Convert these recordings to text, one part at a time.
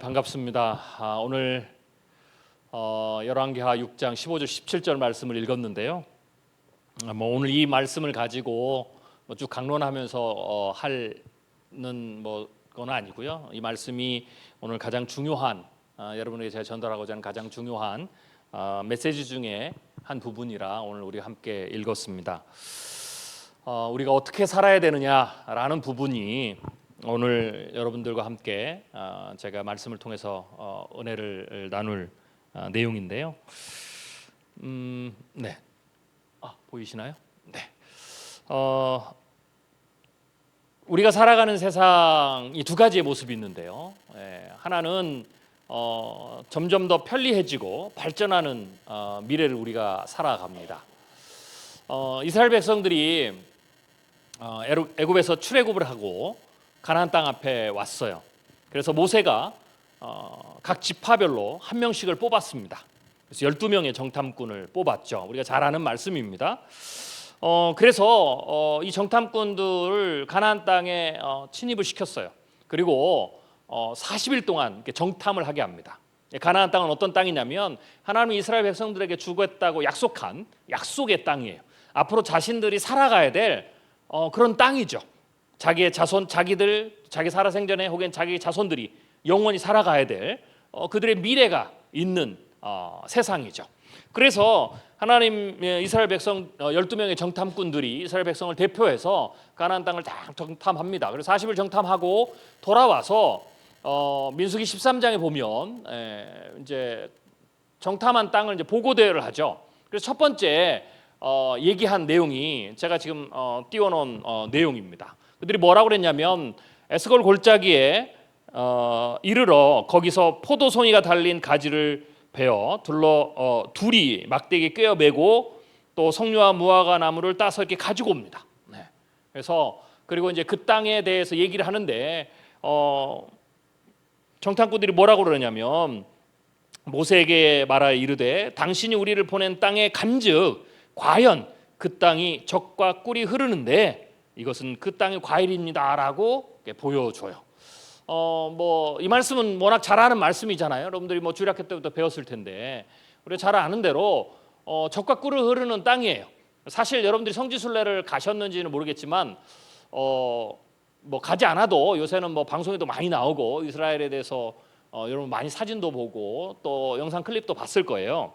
반갑습니다. 오늘 열왕기하 6장 15절 17절 말씀을 읽었는데요. 오늘 이 말씀을 가지고 쭉 강론하면서 하는 건 아니고요. 이 말씀이 오늘 가장 중요한 여러분에게 제가 전달하고자 하는 가장 중요한 메시지 중에 한 부분이라 오늘 우리 함께 읽었습니다. 우리가 어떻게 살아야 되느냐라는 부분이 오늘 여러분들과 함께 제가 말씀을 통해서 은혜를 나눌 내용인데요. 네, 보이시나요? 네. 우리가 살아가는 세상이 두 가지의 모습이 있는데요. 하나는 점점 더 편리해지고 발전하는 미래를 우리가 살아갑니다. 이스라엘 백성들이 애굽에서 출애굽을 하고 가나안 땅 앞에 왔어요. 그래서 모세가 각 지파별로 한 명씩을 뽑았습니다. 그래서 12명의 정탐꾼을 뽑았죠. 우리가 잘 아는 말씀입니다. 그래서 이 정탐꾼들을 가나안 땅에 침입을 시켰어요. 그리고 40일 동안 이렇게 정탐을 하게 합니다. 가나안 땅은 어떤 땅이냐면 하나님이 이스라엘 백성들에게 주겠다고 약속한 약속의 땅이에요. 앞으로 자신들이 살아가야 될 그런 땅이죠. 자기의 자손, 자기 살아생전에 혹은 자기 자손들이 영원히 살아가야 될 그들의 미래가 있는 세상이죠. 그래서 하나님 이스라엘 백성 12명의 정탐꾼들이 이스라엘 백성을 대표해서 가나안 땅을 다 정탐합니다. 그래서 40일 정탐하고 돌아와서 민수기 13장에 보면 이제 정탐한 땅을 이제 보고 대회를 하죠. 그래서 첫 번째 얘기한 내용이 제가 지금 띄워놓은 내용입니다. 그들이 뭐라고 그랬냐면 에스골 골짜기에 이르러 거기서 포도송이가 달린 가지를 베어 둘이 막대기에 꿰어 매고 또 석류와 무화과 나무를 따서 이렇게 가지고 옵니다. 그래서 그리고 이제 그 땅에 대해서 얘기를 하는데 정탐꾼들이 뭐라고 그러냐면 모세에게 말하여 이르되 당신이 우리를 보낸 땅에 간즉 과연 그 땅이 젖과 꿀이 흐르는데 이것은 그 땅의 과일입니다라고 보여줘요. 이 말씀은 워낙 잘 아는 말씀이잖아요. 여러분들이 주일학교 때부터 배웠을 텐데 우리가 잘 아는 대로 젖과 꿀을 흐르는 땅이에요. 사실 여러분들이 성지순례를 가셨는지는 모르겠지만 가지 않아도 요새는 방송에도 많이 나오고 이스라엘에 대해서 여러분 많이 사진도 보고 또 영상 클립도 봤을 거예요.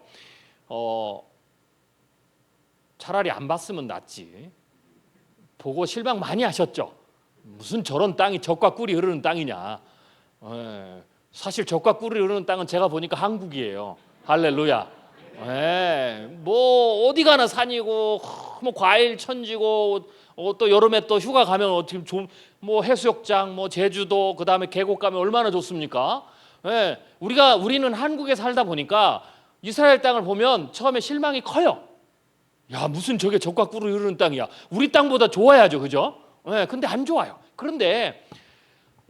차라리 안 봤으면 낫지. 보고 실망 많이 하셨죠. 무슨 저런 땅이 젖과 꿀이 흐르는 땅이냐. 사실 젖과 꿀이 흐르는 땅은 제가 보니까 한국이에요. 할렐루야. 어디 가나 산이고 과일 천지고 또 여름에 또 휴가 가면 어떻게 해수욕장 제주도 그다음에 계곡 가면 얼마나 좋습니까? 우리는 한국에 살다 보니까 이스라엘 땅을 보면 처음에 실망이 커요. 야, 무슨 저게 젖과 꿀이 흐르는 땅이야. 우리 땅보다 좋아야죠, 그죠? 근데 안 좋아요. 그런데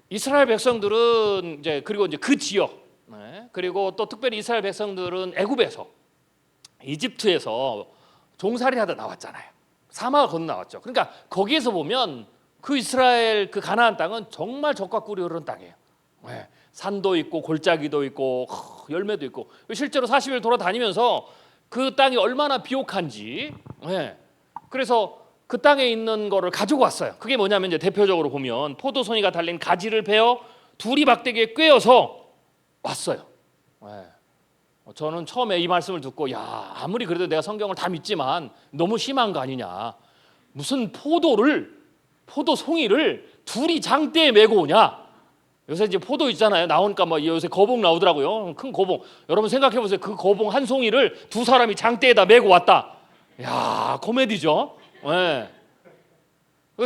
이스라엘 백성들은 그리고 그 지역, 그리고 또 특별히 이스라엘 백성들은 애굽에서 이집트에서 종살이 하다 나왔잖아요. 사막을 건너 나왔죠. 그러니까 거기에서 보면 그 이스라엘 그 가나안 땅은 정말 젖과 꿀이 흐르는 땅이에요. 산도 있고 골짜기도 있고 열매도 있고 실제로 40일 돌아다니면서 그 땅이 얼마나 비옥한지 그래서 그 땅에 있는 거를 가지고 왔어요. 그게 뭐냐면 이제 대표적으로 보면 포도송이가 달린 가지를 베어 둘이 막대기에 꿰어서 왔어요. 저는 처음에 이 말씀을 듣고 아무리 그래도 내가 성경을 다 믿지만 너무 심한 거 아니냐. 무슨 포도송이를 둘이 장대에 메고 오냐. 요새 이제 포도 있잖아요. 나오니까 요새 거봉 나오더라고요. 큰 거봉. 여러분 생각해 보세요. 그 거봉 한 송이를 두 사람이 장대에다 메고 왔다. 야, 코미디죠.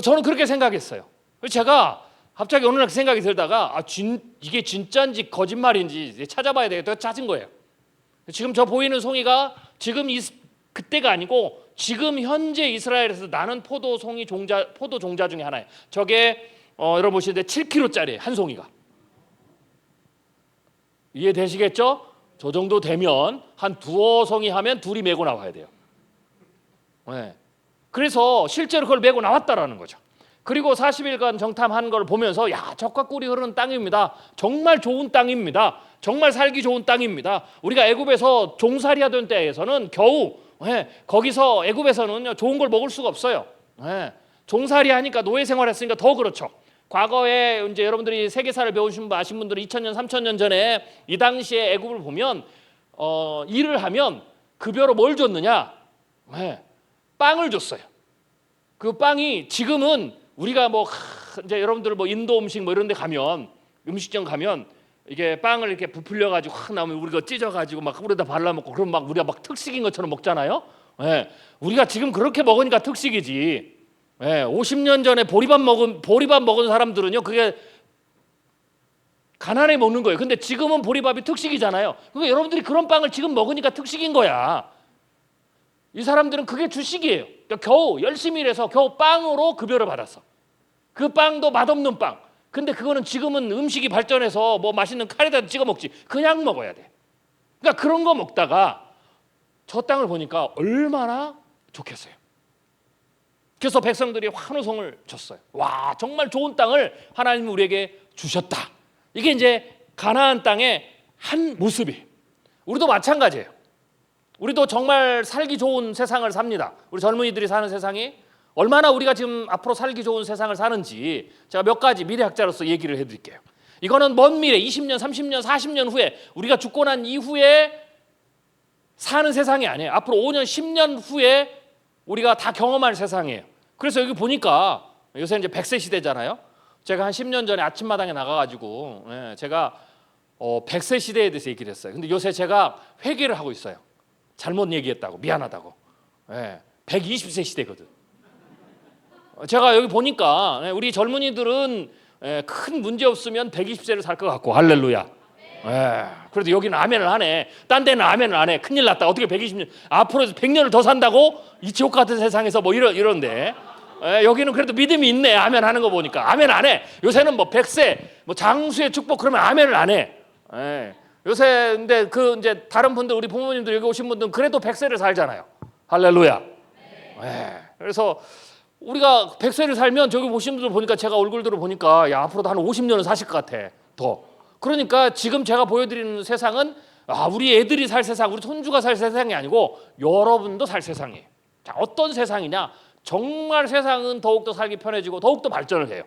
저는 그렇게 생각했어요. 제가 갑자기 어느 날 생각이 들다가 이게 진짜인지 거짓말인지 찾아봐야 되겠다 찾은 거예요. 지금 저 보이는 송이가 지금 그때가 아니고 지금 현재 이스라엘에서 나는 포도 종자 중에 하나예요. 저게 여러분 보시는데 7kg짜리 한 송이가. 이해되시겠죠? 저 정도 되면 한 두어 송이 하면 둘이 메고 나와야 돼요. 그래서 실제로 그걸 메고 나왔다라는 거죠. 그리고 40일간 정탐한 걸 보면서 야, 젖과 꿀이 흐르는 땅입니다. 정말 좋은 땅입니다. 정말 살기 좋은 땅입니다. 우리가 애굽에서 종살이하던 때에서는 겨우 거기서 애굽에서는 좋은 걸 먹을 수가 없어요. 종살이 하니까 노예 생활했으니까 더 그렇죠. 과거에 이제 여러분들이 세계사를 배우신 분 아신 분들은 2000년, 3000년 전에 이 당시에 애굽을 보면 일을 하면 급여로 뭘 줬느냐? 빵을 줬어요. 그 빵이 지금은 우리가 뭐 이제 여러분들 뭐 인도 음식 뭐 이런 데 가면 음식점 가면 이게 빵을 이렇게 부풀려 가지고 확 나오면 우리가 찢어 가지고 막 물에다 발라 먹고 그럼 막 우리가 막 특식인 것처럼 먹잖아요. 우리가 지금 그렇게 먹으니까 특식이지. 50년 전에 보리밥 먹은 사람들은요 그게 가난해 먹는 거예요. 근데 지금은 보리밥이 특식이잖아요. 그러니까 여러분들이 그런 빵을 지금 먹으니까 특식인 거야. 이 사람들은 그게 주식이에요. 그러니까 겨우 열심히 일해서 겨우 빵으로 급여를 받았어. 그 빵도 맛없는 빵. 근데 그거는 지금은 음식이 발전해서 뭐 맛있는 카레에다 찍어 먹지. 그냥 먹어야 돼. 그러니까 그런 거 먹다가 저 땅을 보니까 얼마나 좋겠어요. 그래서 백성들이 환호성을 쳤어요. 와, 정말 좋은 땅을 하나님이 우리에게 주셨다. 이게 이제 가나안 땅의 한 모습이에요. 우리도 마찬가지예요. 우리도 정말 살기 좋은 세상을 삽니다. 우리 젊은이들이 사는 세상이 얼마나 우리가 지금 앞으로 살기 좋은 세상을 사는지 제가 몇 가지 미래학자로서 얘기를 해드릴게요. 이거는 먼 미래 20년, 30년, 40년 후에 우리가 죽고 난 이후에 사는 세상이 아니에요. 앞으로 5년, 10년 후에 우리가 다 경험할 세상이에요. 그래서 여기 보니까 요새 이제 100세 시대잖아요. 제가 한 10년 전에 아침마당에 나가가지고 제가 100세 시대에 대해서 얘기를 했어요. 근데 요새 제가 회개를 하고 있어요. 잘못 얘기했다고 미안하다고. 120세 시대거든. 제가 여기 보니까 우리 젊은이들은 큰 문제 없으면 120세를 살 것 같고 할렐루야. 그래도 여기는 아멘을 하네. 딴 데는 아멘을 안 해. 큰일 났다. 어떻게 120년 앞으로 100년을 더 산다고? 이 지옥 같은 세상에서 뭐 이런데 여기는 그래도 믿음이 있네. 아멘 하는 거 보니까 아멘 안 해. 요새는 뭐 100세 뭐 장수의 축복 그러면 아멘을 안 해. 요새 근데 그 이제 다른 분들 우리 부모님들 여기 오신 분들은 그래도 100세를 살잖아요. 할렐루야. 그래서 우리가 100세를 살면 저기 보신 분들 보니까 제가 얼굴들을 보니까 야 앞으로도 한 50년은 사실 것 같아. 더. 그러니까 지금 제가 보여드리는 세상은 우리 애들이 살 세상, 우리 손주가 살 세상이 아니고 여러분도 살 세상이에요. 자, 어떤 세상이냐? 정말 세상은 더욱더 살기 편해지고 더욱더 발전을 해요.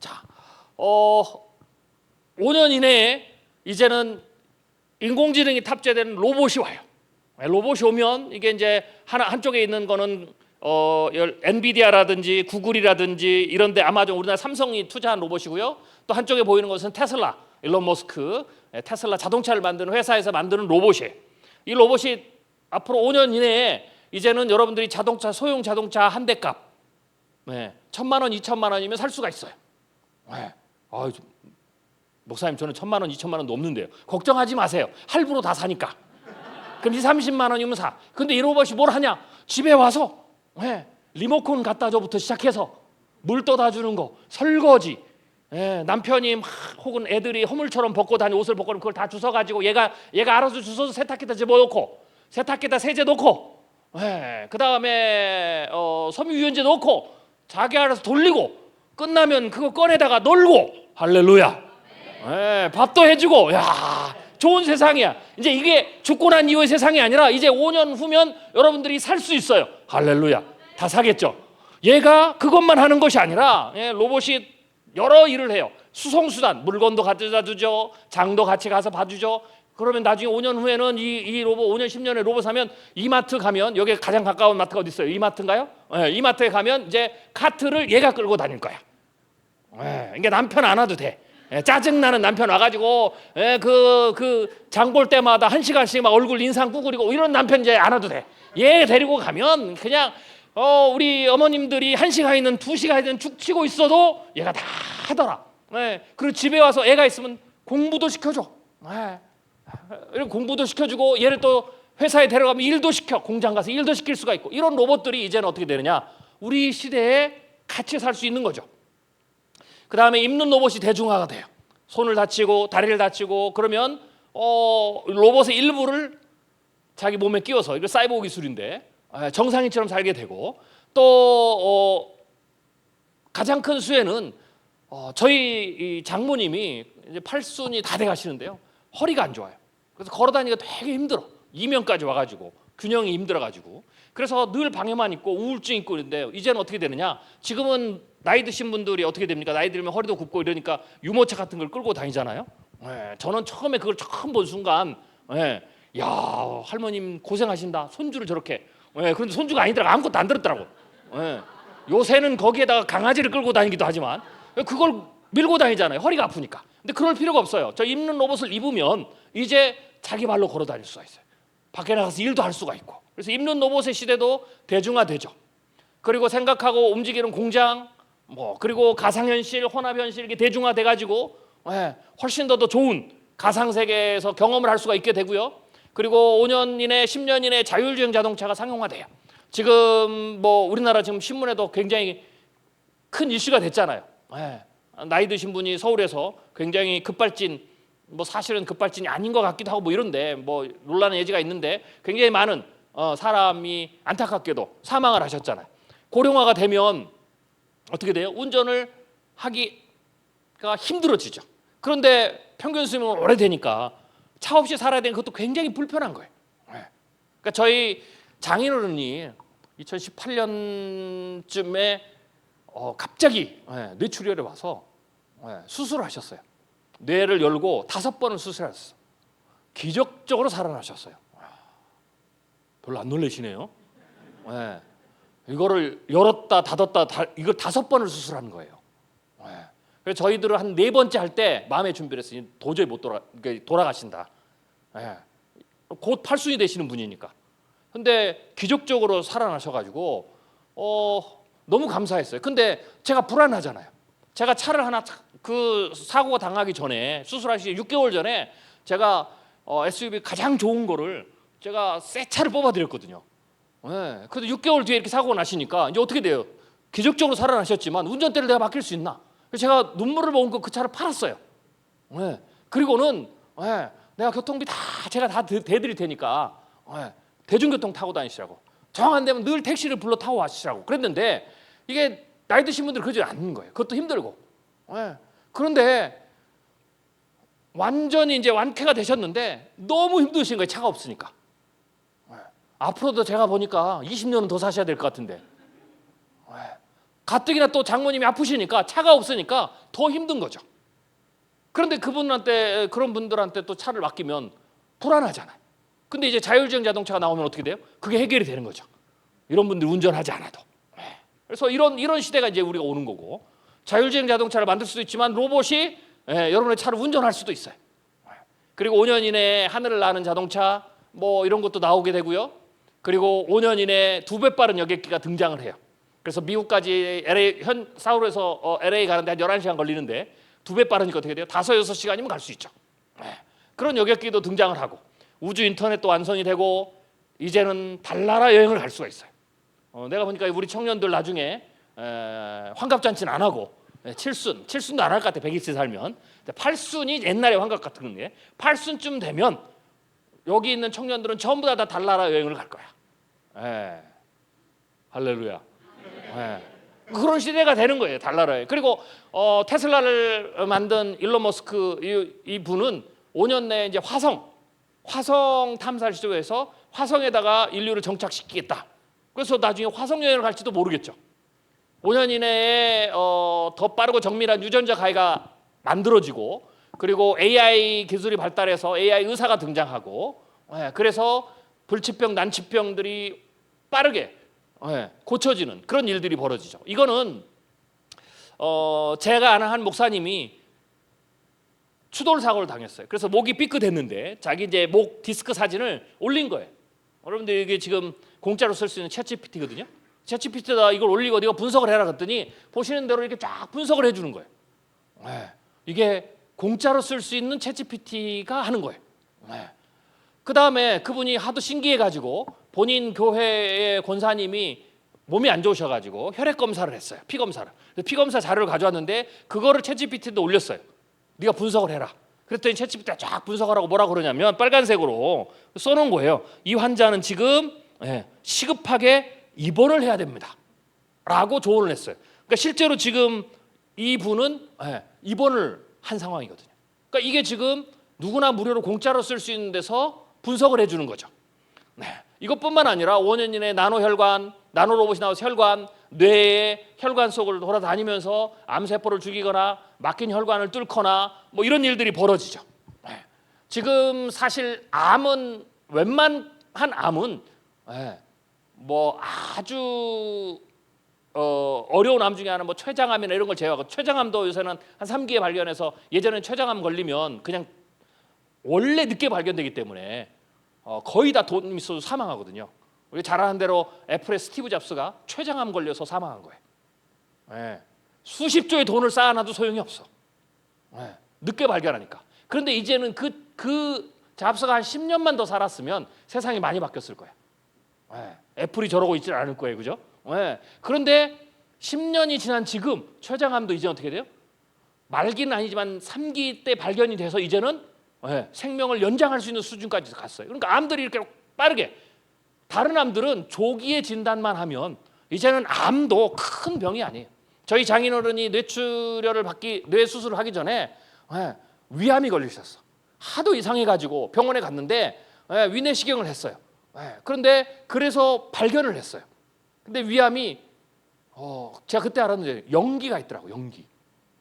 자, 5년 이내에 이제는 인공지능이 탑재된 로봇이 와요. 로봇이 오면 이게 이제 한쪽에 있는 거는 엔비디아라든지 구글이라든지 이런데 아마존 우리나라 삼성이 투자한 로봇이고요. 또 한쪽에 보이는 것은 테슬라, 일론 머스크 테슬라 자동차를 만드는 회사에서 만드는 로봇이에요. 이 로봇이 앞으로 5년 이내에 이제는 여러분들이 소형 자동차 한 대 값 1,000만 원, 2,000만 원이면 살 수가 있어요. 목사님 저는 1,000만 원, 2,000만 원도 없는데요. 걱정하지 마세요. 할부로 다 사니까. 그럼 30만 원이면 사. 근데 이 로봇이 뭘 하냐? 집에 와서 리모컨 갖다 줘부터 시작해서 물 떠다 주는 거, 설거지, 남편이 막 혹은 애들이 허물처럼 벗고 다니 옷을 벗고 그걸 다 주워 가지고 얘가 알아서 주워서 세탁기에다 집어넣고 세탁기에다 세제 넣고 그다음에 섬유유연제 넣고 자기 알아서 돌리고 끝나면 그거 꺼내다가 놀고 할렐루야. 밥도 해주고 야 좋은 세상이야. 이제 이게 죽고 난 이후의 세상이 아니라 이제 5년 후면 여러분들이 살 수 있어요. 할렐루야. 다 사겠죠. 얘가 그것만 하는 것이 아니라 로봇이 여러 일을 해요. 수송수단 물건도 가져다 주죠. 장도 같이 가서 봐주죠. 그러면 나중에 5년 후에는 이 로봇 5년 10년에 로봇 사면 이마트 가면 여기 가장 가까운 마트가 어디 있어요? 이마트인가요? 이마트에 가면 이제 카트를 얘가 끌고 다닐 거야. 그러니까 남편 안 와도 돼. 짜증나는 남편 와가지고 그 장 볼 때마다 1시간씩 막 얼굴 인상 구부리고 이런 남편 이제 안 와도 돼. 얘 데리고 가면 그냥 우리 어머님들이 1시간이든 2시간이든 축 치고 있어도 얘가 다 하더라. 그리고 집에 와서 애가 있으면 공부도 시켜줘. 공부도 시켜주고 얘를 또 회사에 데려가면 일도 시켜. 공장 가서 일도 시킬 수가 있고 이런 로봇들이 이제는 어떻게 되느냐? 우리 시대에 같이 살 수 있는 거죠. 그 다음에 입는 로봇이 대중화가 돼요. 손을 다치고 다리를 다치고 그러면 로봇의 일부를 자기 몸에 끼워서 이거 사이보그 기술인데 정상인처럼 살게 되고 또 가장 큰 수혜는 저희 이 장모님이 이제 팔순이 다 돼가시는데요. 허리가 안 좋아요. 그래서 걸어다니기가 되게 힘들어. 이명까지 와가지고 균형이 힘들어가지고 그래서 늘 방에만 있고 우울증 있고 있는데 이제는 어떻게 되느냐? 지금은 나이 드신 분들이 어떻게 됩니까? 나이 들면 허리도 굽고 이러니까 유모차 같은 걸 끌고 다니잖아요. 저는 처음에 그걸 처음 본 순간, 야 할머님 고생하신다. 손주를 저렇게. 그런데 손주가 아니더라고. 아무것도 안 들었더라고. 요새는 거기에다가 강아지를 끌고 다니기도 하지만 그걸 밀고 다니잖아요. 허리가 아프니까. 근데 그럴 필요가 없어요. 저 입는 로봇을 입으면 이제 자기 발로 걸어 다닐 수가 있어요. 밖에 나가서 일도 할 수가 있고. 그래서 입는 로봇의 시대도 대중화되죠. 그리고 생각하고 움직이는 공장, 그리고 가상현실, 혼합현실 이게 대중화돼 가지고 훨씬 더 좋은 가상 세계에서 경험을 할 수가 있게 되고요. 그리고 5년 이내, 10년 이내 자율주행 자동차가 상용화돼요. 지금 우리나라 지금 신문에도 굉장히 큰 이슈가 됐잖아요. 나이 드신 분이 서울에서 굉장히 급발진, 사실은 급발진이 아닌 것 같기도 하고 이런데 논란의 여지가 있는데 굉장히 많은 사람이 안타깝게도 사망을 하셨잖아요. 고령화가 되면 어떻게 돼요? 운전을 하기가 힘들어지죠. 그런데 평균 수명은 오래되니까 차 없이 살아야 되는 것도 굉장히 불편한 거예요. 그러니까 저희 장인어른이 2018년쯤에 갑자기 뇌출혈에 와서 수술을 하셨어요. 뇌를 열고 5번을 수술하셨어요. 기적적으로 살아나셨어요. 별로 안 놀라시네요. 이거를 열었다 닫았다 이걸 5번을 수술한 거예요. 그래서 저희들은 한 4번째 할 때 마음의 준비를 했어요. 도저히 못 돌아가신다. 곧 팔순이 되시는 분이니까. 근데 기적적으로 살아나셔가지고 너무 감사했어요. 근데 제가 불안하잖아요. 제가 차를 하나 그 사고가 당하기 전에 수술하시기 6개월 전에 제가 SUV 가장 좋은 거를 제가 새 차를 뽑아드렸거든요. 근데 6개월 뒤에 이렇게 사고가 나시니까 이제 어떻게 돼요? 기적적으로 살아나셨지만 운전대를 내가 맡길 수 있나? 그래서 제가 눈물을 머금고 그 차를 팔았어요. 그리고는 내가 교통비 제가 다 대드릴 테니까 대중교통 타고 다니시라고. 정 안 되면 늘 택시를 불러 타고 와시라고 그랬는데 이게 나이 드신 분들 그러지 않는 거예요. 그것도 힘들고. 그런데 완전히 이제 완쾌가 되셨는데 너무 힘드신 거예요. 차가 없으니까. 앞으로도 제가 보니까 20년은 더 사셔야 될 것 같은데. 가뜩이나 또 장모님이 아프시니까 차가 없으니까 더 힘든 거죠. 그런데 그런 분들한테 또 차를 맡기면 불안하잖아요. 근데 이제 자율주행 자동차가 나오면 어떻게 돼요? 그게 해결이 되는 거죠. 이런 분들 운전하지 않아도. 그래서 이런 시대가 이제 우리가 오는 거고, 자율주행 자동차를 만들 수도 있지만 로봇이 여러분의 차를 운전할 수도 있어요. 그리고 5년 이내에 하늘을 나는 자동차 이런 것도 나오게 되고요. 그리고 5년 이내에 2배 빠른 여객기가 등장을 해요. 그래서 미국까지 서울에서 LA 가는데 한 11시간 걸리는데 2배 빠르니까 어떻게 돼요? 5, 6시간이면 갈 수 있죠. 그런 여객기도 등장을 하고 우주 인터넷도 완성이 되고 이제는 달나라 여행을 갈 수가 있어요. 내가 보니까 우리 청년들 나중에 환갑잔치는 안 하고 칠순도 안 할 것 같아. 100일째 살면. 8순이 옛날에 환갑 같은 게 8순쯤 되면 여기 있는 청년들은 전부 다 달나라 여행을 갈 거야. 할렐루야. 그런 시대가 되는 거예요. 달나라에. 그리고 테슬라를 만든 일론 머스크 이 분은 5년 내에 이제 화성 탐사를 시도해서 화성에다가 인류를 정착시키겠다. 그래서 나중에 화성 여행을 갈지도 모르겠죠. 5년 이내에 더 빠르고 정밀한 유전자 가해가 만들어지고 그리고 AI 기술이 발달해서 AI 의사가 등장하고 그래서 불치병, 난치병들이 빠르게 고쳐지는 그런 일들이 벌어지죠. 이거는 제가 아는 한 목사님이 추돌 사고를 당했어요. 그래서 목이 삐끗했는데 자기 이제 목 디스크 사진을 올린 거예요. 여러분들 이게 지금 공짜로 쓸 수 있는 챗GPT거든요. 챗GPT에다 이걸 올리고 네가 분석을 해라 그랬더니 보시는 대로 이렇게 쫙 분석을 해주는 거예요. 이게 공짜로 쓸 수 있는 챗GPT가 하는 거예요. 그 다음에 그분이 하도 신기해가지고 본인 교회의 권사님이 몸이 안 좋으셔가지고 혈액 검사를 했어요. 피 검사를. 피 검사 자료를 가져왔는데 그거를 챗GPT에도 올렸어요. 네가 분석을 해라. 그랬더니 챗GPT가 쫙 분석하라고 뭐라 그러냐면 빨간색으로 써놓은 거예요. 이 환자는 지금 시급하게 입원을 해야 됩니다. 라고 조언을 했어요. 그러니까 실제로 지금 이 분은 입원을 한 상황이거든요. 그러니까 이게 지금 누구나 무료로 공짜로 쓸 수 있는 데서 분석을 해주는 거죠. 네. 이것뿐만 아니라 5년 이내 나노혈관, 나노로봇이 나와서 혈관, 뇌의 혈관 속을 돌아다니면서 암세포를 죽이거나 막힌 혈관을 뚫거나 뭐 이런 일들이 벌어지죠. 네. 지금 사실 암은 웬만한 암은 뭐 아주 어려운 암 중에 하나 뭐 췌장암이나 이런 걸 제외하고, 췌장암도 요새는 한 3기에 발견해서, 예전에는 췌장암 걸리면 그냥 원래 늦게 발견되기 때문에 거의 다 돈 있어도 사망하거든요. 우리 잘 아는 대로 애플의 스티브 잡스가 췌장암 걸려서 사망한 거예요. 네. 수십 조의 돈을 쌓아놔도 소용이 없어. 네. 늦게 발견하니까. 그런데 이제는 그 잡스가 한 10년만 더 살았으면 세상이 많이 바뀌었을 거야. 네. 애플이 저러고 있지는 않을 거예요, 그죠? 네. 그런데 10년이 지난 지금 췌장암도 이제 어떻게 돼요? 말기는 아니지만 3기 때 발견이 돼서 이제는 생명을 연장할 수 있는 수준까지 갔어요. 그러니까 암들이 이렇게 빠르게, 다른 암들은 조기에 진단만 하면 이제는 암도 큰 병이 아니에요. 저희 장인어른이 뇌 수술을 하기 전에 위암이 걸리셨어. 하도 이상해가지고 병원에 갔는데 위내시경을 했어요. 그런데 그래서 발견을 했어요. 근데 위암이 제가 그때 알았는데 연기가 있더라고.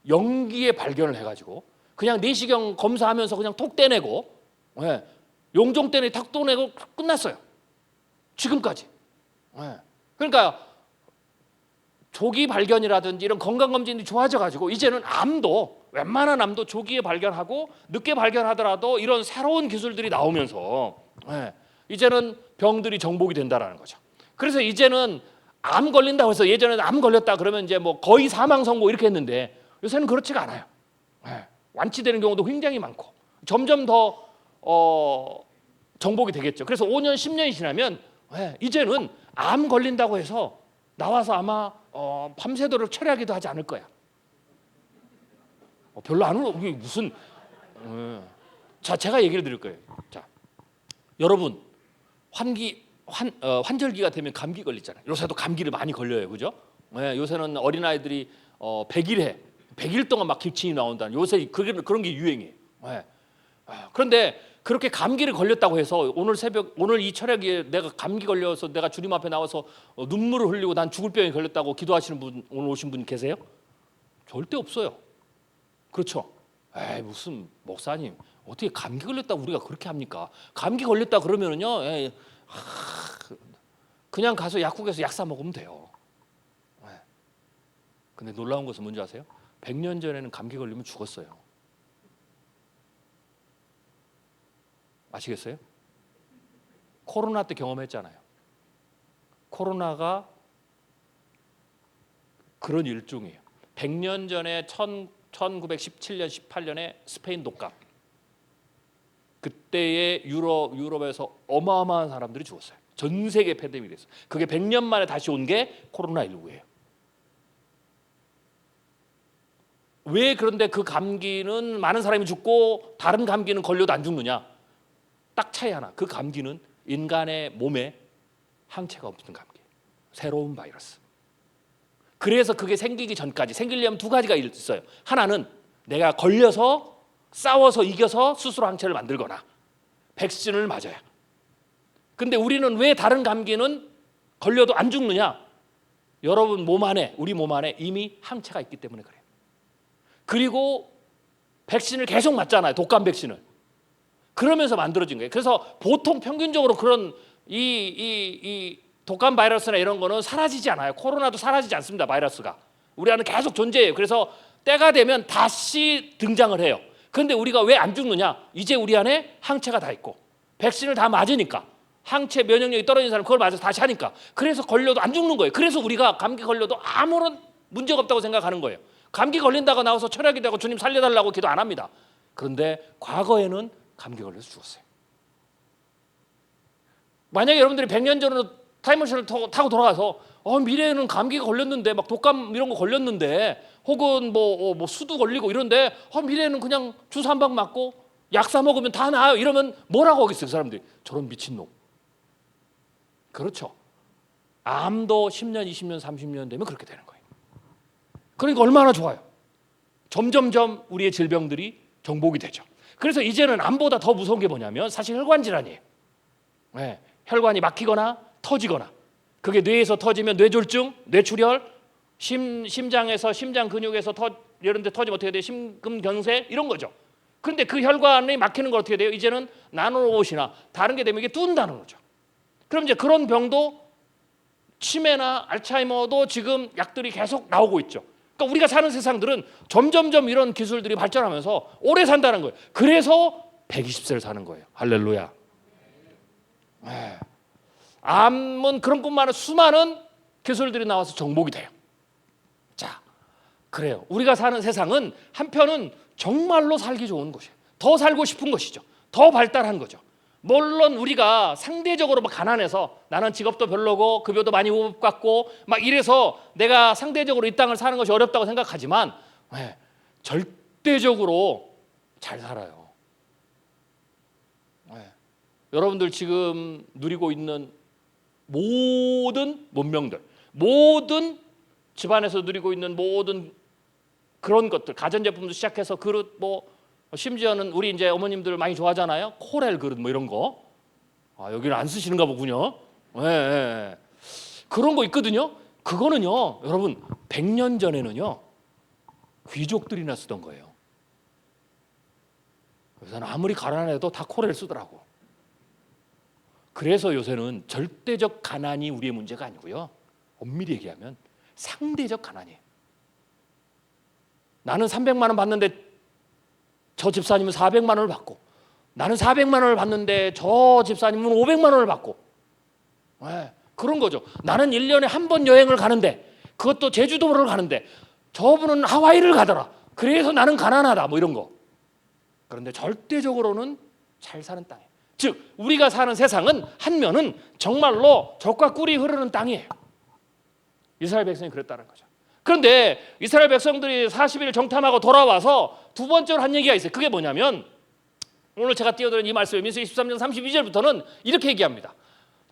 연기에 발견을 해가지고 그냥 내시경 검사하면서 그냥 톡 떼내고 용종 떼내 탁 떼내고 끝났어요. 지금까지. 그러니까 조기 발견이라든지 이런 건강검진이 좋아져가지고 이제는 암도, 웬만한 암도 조기에 발견하고 늦게 발견하더라도 이런 새로운 기술들이 나오면서 이제는 병들이 정복이 된다는 거죠. 그래서 이제는 암 걸린다고 해서, 예전에는 암 걸렸다 그러면 이제 뭐 거의 사망 선고 이렇게 했는데 요새는 그렇지가 않아요. 완치되는 경우도 굉장히 많고 점점 더 정복이 되겠죠. 그래서 5년, 10년이 지나면 이제는 암 걸린다고 해서 나와서 아마 밤새도록 철야기도 하지 않을 거야. 별로 안 울어. 이게 무슨 자, 제가 얘기를 드릴 거예요. 자, 여러분 환절기가 되면 감기 걸리잖아요. 요새도 감기를 많이 걸려요, 그죠? 요새는 어린아이들이 100일 동안 막 기침이 나온다는, 요새 그런 게 유행이에요. 그런데 그렇게 감기를 걸렸다고 해서 오늘 이 철야기에 내가 감기 걸려서 내가 주님 앞에 나와서 눈물을 흘리고 난 죽을 병에 걸렸다고 기도하시는 분, 오늘 오신 분 계세요? 절대 없어요. 그렇죠? 무슨 목사님 어떻게 감기 걸렸다고 우리가 그렇게 합니까? 감기 걸렸다 그러면은요, 그냥 가서 약국에서 약 사 먹으면 돼요. 근데 놀라운 것은 뭔지 아세요? 100년 전에는 감기 걸리면 죽었어요. 아시겠어요? 코로나 때 경험했잖아요. 코로나가 그런 일종이에요. 100년 전에 1917년, 18년에 스페인 독감. 그때의 유럽에서 어마어마한 사람들이 죽었어요. 전 세계 팬데믹이 됐어요. 그게 100년 만에 다시 온 게 코로나19예요. 왜 그런데 그 감기는 많은 사람이 죽고 다른 감기는 걸려도 안 죽느냐? 딱 차이 하나. 그 감기는 인간의 몸에 항체가 없는 감기예요. 새로운 바이러스. 그래서 그게 생기기 전까지, 생기려면 두 가지가 있어요. 하나는 내가 걸려서 싸워서 이겨서 스스로 항체를 만들거나 백신을 맞아야. 근데 우리는 왜 다른 감기는 걸려도 안 죽느냐? 여러분 몸 안에, 우리 몸 안에 이미 항체가 있기 때문에 그래요. 그리고 백신을 계속 맞잖아요. 독감 백신을. 그러면서 만들어진 거예요. 그래서 보통 평균적으로 그런 이 독감 바이러스나 이런 거는 사라지지 않아요. 코로나도 사라지지 않습니다. 바이러스가 우리 안에 계속 존재해요. 그래서 때가 되면 다시 등장을 해요. 그런데 우리가 왜 안 죽느냐? 이제 우리 안에 항체가 다 있고 백신을 다 맞으니까, 항체 면역력이 떨어진 사람 그걸 맞아서 다시 하니까, 그래서 걸려도 안 죽는 거예요. 그래서 우리가 감기 걸려도 아무런 문제가 없다고 생각하는 거예요. 감기 걸린다고 나와서 철학이 되고 주님 살려달라고 기도 안 합니다. 그런데 과거에는 감기 걸려서 죽었어요. 만약에 여러분들이 100년 전으로 타임머신을 타고 돌아가서 미래에는 감기가 걸렸는데, 막 독감 이런 거 걸렸는데, 혹은 뭐 수두 걸리고 이런데 미래에는 그냥 주사 한 방 맞고 약 사 먹으면 다 나아요, 이러면 뭐라고 하겠어요? 그 사람들이 저런 미친놈. 그렇죠. 암도 10년, 20년, 30년 되면 그렇게 되는 거예요. 그러니까 얼마나 좋아요. 점점점 우리의 질병들이 정복이 되죠. 그래서 이제는 암보다 더 무서운 게 뭐냐면 사실 혈관 질환이에요. 네, 혈관이 막히거나 터지거나, 그게 뇌에서 터지면 뇌졸중, 뇌출혈, 심장에서 심장 근육에서 이런 데 터지면 어떻게 돼요? 심근경색 이런 거죠. 그런데 그 혈관이 막히는 건 어떻게 돼요? 이제는 나노로봇이나 다른 게 되면 이게 뚫는다는 거죠. 그럼 이제 그런 병도 치매나 알츠하이머도 지금 약들이 계속 나오고 있죠. 그러니까 우리가 사는 세상들은 점점점 이런 기술들이 발전하면서 오래 산다는 거예요. 그래서 120세를 사는 거예요. 할렐루야. 네. 암은 그런 뿐만 아니라 수많은 기술들이 나와서 정복이 돼요. 자, 그래요. 우리가 사는 세상은 한편은 정말로 살기 좋은 곳이에요. 더 살고 싶은 것이죠. 더 발달한 거죠. 물론 우리가 상대적으로 막 가난해서 나는 직업도 별로고 급여도 많이 못 받고 막 이래서 내가 상대적으로 이 땅을 사는 것이 어렵다고 생각하지만 절대적으로 잘 살아요. 여러분들 지금 누리고 있는 모든 문명들, 모든 집안에서 누리고 있는 모든 그런 것들, 가전제품도 시작해서 그릇, 뭐 심지어는 우리 이제 어머님들 많이 좋아하잖아요. 코렐 그릇 뭐 이런 거. 여기는 안 쓰시는가 보군요. 그런 거 있거든요. 그거는요, 여러분 100년 전에는요 귀족들이나 쓰던 거예요. 그래서 아무리 가난해도 다 코렐 쓰더라고. 그래서 요새는 절대적 가난이 우리의 문제가 아니고요, 엄밀히 얘기하면 상대적 가난이에요. 나는 300만 원 받는데 저 집사님은 400만 원을 받고, 나는 400만 원을 받는데 저 집사님은 500만 원을 받고, 그런 거죠. 나는 1년에 한 번 여행을 가는데, 그것도 제주도를 가는데 저분은 하와이를 가더라. 그래서 나는 가난하다, 뭐 이런 거. 그런데 절대적으로는 잘 사는 땅이에요. 즉 우리가 사는 세상은 한 면은 정말로 젖과 꿀이 흐르는 땅이에요. 이스라엘 백성이 그랬다는 거죠. 그런데 이스라엘 백성들이 40일 정탐하고 돌아와서 두 번째로 한 얘기가 있어요. 그게 뭐냐면 오늘 제가 띄워드린 이 말씀, 민수기 13장 32절부터는 이렇게 얘기합니다.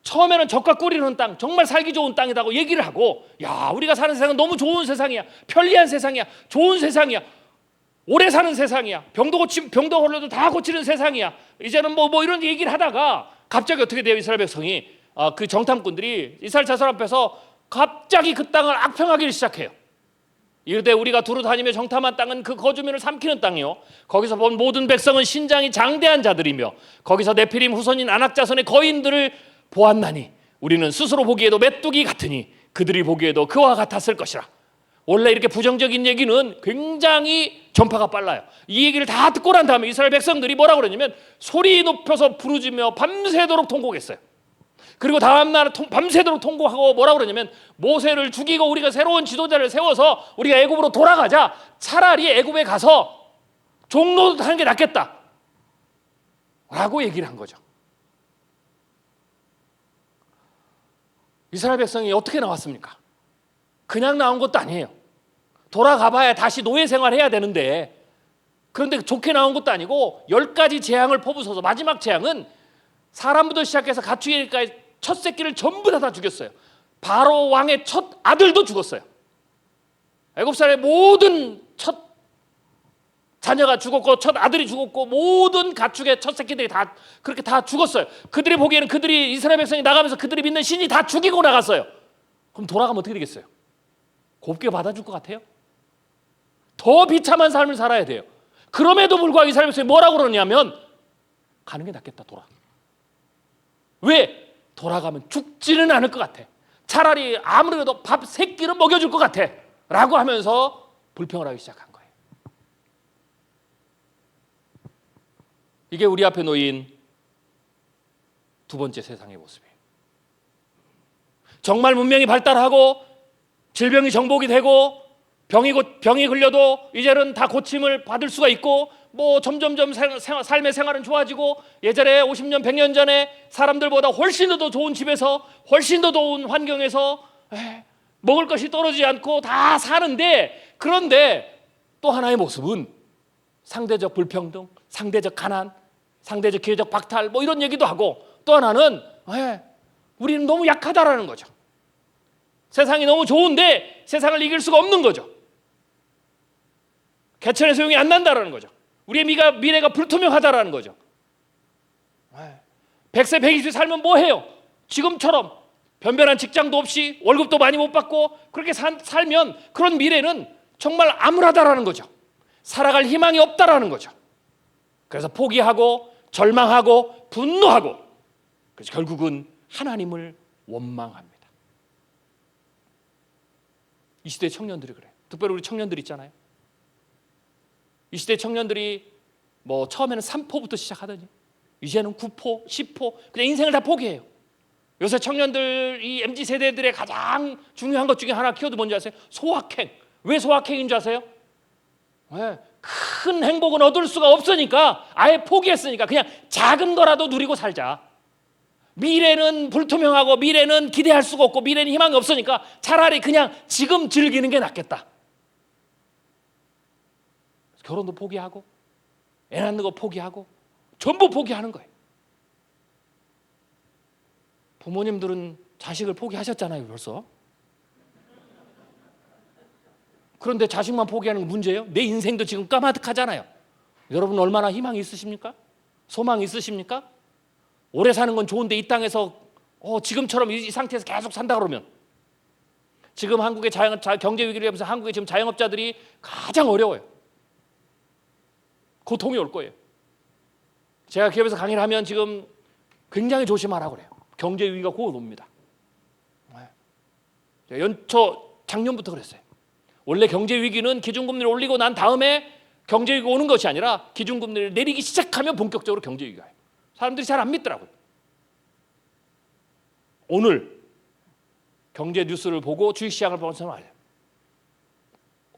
처음에는 젖과 꿀이 흐르는 땅, 정말 살기 좋은 땅이라고 얘기를 하고, 야, 우리가 사는 세상은 너무 좋은 세상이야, 편리한 세상이야, 좋은 세상이야, 오래 사는 세상이야, 병도 걸려도 다 고치는 세상이야, 이제는 뭐 이런 얘기를 하다가 갑자기 어떻게 돼요? 이스라엘 백성이 그 정탐꾼들이 이스라엘 자손 앞에서 갑자기 그 땅을 악평하기 시작해요. 이르되 우리가 두루 다니며 정탐한 땅은 그 거주민을 삼키는 땅이요, 거기서 본 모든 백성은 신장이 장대한 자들이며 거기서 네피림 후손인 아낙 자손의 거인들을 보았나니 우리는 스스로 보기에도 메뚜기 같으니 그들이 보기에도 그와 같았을 것이라. 원래 이렇게 부정적인 얘기는 굉장히 전파가 빨라요. 이 얘기를 다 듣고 난 다음에 이스라엘 백성들이 뭐라고 그러냐면 소리 높여서 부르짖며 밤새도록 통곡했어요. 그리고 다음날 밤새도록 통곡하고 뭐라고 그러냐면 모세를 죽이고 우리가 새로운 지도자를 세워서 우리가 애굽으로 돌아가자, 차라리 애굽에 가서 종로도 하는 게 낫겠다 라고 얘기를 한 거죠. 이스라엘 백성이 어떻게 나왔습니까? 그냥 나온 것도 아니에요. 돌아가봐야 다시 노예 생활해야 되는데, 그런데 좋게 나온 것도 아니고 10가지 재앙을 퍼부어서 마지막 재앙은 사람부터 시작해서 가축에까지 첫 새끼를 전부 다 죽였어요. 바로 왕의 첫 아들도 죽었어요. 애굽 사람의 모든 첫 자녀가 죽었고 첫 아들이 죽었고 모든 가축의 첫 새끼들이 다 그렇게 다 죽었어요. 그들이 보기에는 그들이 이스라엘 백성이 나가면서 그들이 믿는 신이 다 죽이고 나갔어요. 그럼 돌아가면 어떻게 되겠어요? 곱게 받아줄 것 같아요? 더 비참한 삶을 살아야 돼요. 그럼에도 불구하고 이스라엘 백성이 뭐라고 그러냐면 가는 게 낫겠다, 돌아. 왜? 돌아가면 죽지는 않을 것 같아. 차라리 아무래도 밥 3끼는 먹여줄 것 같아 라고 하면서 불평을 하기 시작한 거예요. 이게 우리 앞에 놓인 두 번째 세상의 모습이에요. 정말 문명이 발달하고 질병이 정복이 되고 병이 걸려도 이제는 다 고침을 받을 수가 있고 뭐 점점점 삶의 생활은 좋아지고 예전에 50년 100년 전에 사람들보다 훨씬 더 좋은 집에서 훨씬 더 좋은 환경에서 먹을 것이 떨어지지 않고 다 사는데, 그런데 또 하나의 모습은 상대적 불평등, 상대적 가난, 상대적 기회적 박탈 뭐 이런 얘기도 하고, 또 하나는 우리는 너무 약하다라는 거죠. 세상이 너무 좋은데 세상을 이길 수가 없는 거죠. 개천의 소용이 안 난다라는 거죠. 우리의 미래가 불투명하다라는 거죠. 100세 120세 살면 뭐 해요? 지금처럼 변변한 직장도 없이 월급도 많이 못 받고 그렇게 살면 그런 미래는 정말 암울하다라는 거죠. 살아갈 희망이 없다라는 거죠. 그래서 포기하고 절망하고 분노하고, 그래서 결국은 하나님을 원망합니다. 이 시대 청년들이 그래요. 특별히 우리 청년들 있잖아요. 이 시대 청년들이 뭐 처음에는 3포부터 시작하더니 이제는 9포, 10포, 그냥 인생을 다 포기해요. 요새 청년들, 이 MZ 세대들의 가장 중요한 것 중에 하나 키워드 뭔지 아세요? 소확행. 왜 소확행인 줄 아세요? 네. 큰 행복은 얻을 수가 없으니까, 아예 포기했으니까 그냥 작은 거라도 누리고 살자. 미래는 불투명하고 미래는 기대할 수가 없고 미래는 희망이 없으니까 차라리 그냥 지금 즐기는 게 낫겠다. 결혼도 포기하고 애 낳는 거 포기하고 전부 포기하는 거예요. 부모님들은 자식을 포기하셨잖아요, 벌써. 그런데 자식만 포기하는 건 문제예요? 내 인생도 지금 까마득하잖아요. 여러분 얼마나 희망이 있으십니까? 소망이 있으십니까? 오래 사는 건 좋은데 이 땅에서 지금처럼 이 상태에서 계속 산다 그러면, 지금 한국의 경제 위기를 하면서 한국의 지금 자영업자들이 가장 어려워요. 고통이 올 거예요. 제가 기업에서 강의를 하면 지금 굉장히 조심하라고 그래요. 경제 위기가 곧 옵니다. 연초 작년부터 그랬어요. 원래 경제 위기는 기준금리를 올리고 난 다음에 경제 위기가 오는 것이 아니라 기준금리를 내리기 시작하면 본격적으로 경제 위기가 와요. 사람들이 잘 안 믿더라고요. 오늘 경제 뉴스를 보고 주식시장을 보는 사람 알아요.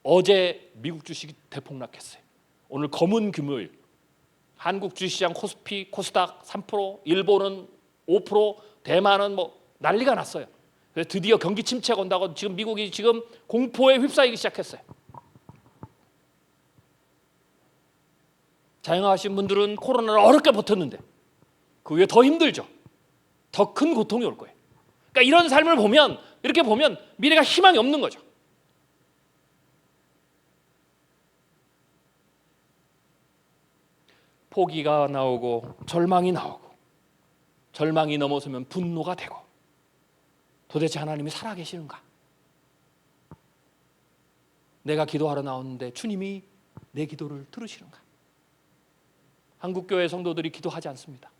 어제 미국 주식이 대폭락했어요. 오늘 검은 금요일, 한국 주식시장 코스피, 코스닥 3%, 일본은 5%, 대만은 뭐 난리가 났어요. 그래서 드디어 경기 침체가 온다고 지금 미국이 지금 공포에 휩싸이기 시작했어요. 자영업하신 분들은 코로나를 어렵게 버텼는데 그 위에 더 힘들죠. 더 큰 고통이 올 거예요. 그러니까 이런 삶을 보면, 이렇게 보면 미래가 희망이 없는 거죠. 포기가 나오고 절망이 나오고, 절망이 넘어서면 분노가 되고, 도대체 하나님이 살아계시는가? 내가 기도하러 나오는데 주님이 내 기도를 들으시는가? 한국교회 성도들이 기도하지 않습니다.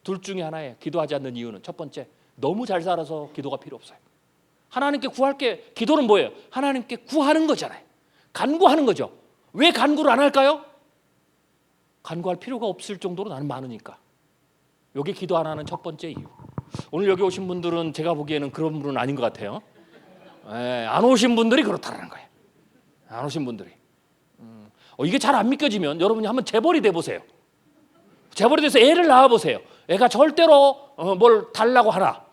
둘 중에 하나예요. 기도하지 않는 이유는, 첫 번째, 너무 잘 살아서 기도가 필요 없어요. 하나님께 구할 게, 기도는 뭐예요? 하나님께 구하는 거잖아요. 간구하는 거죠. 왜 간구를 안 할까요? 간구할 필요가 없을 정도로 나는 많으니까. 이게 기도 안 하는 첫 번째 이유. 오늘 여기 오신 분들은 제가 보기에는 그런 분은 아닌 것 같아요. 안 오신 분들이 그렇다는 거예요. 안 오신 분들이. 이게 잘 안 믿겨지면 여러분이 한번 재벌이 돼보세요. 재벌이 돼서 애를 낳아보세요. 애가 절대로 뭘 달라고 하나,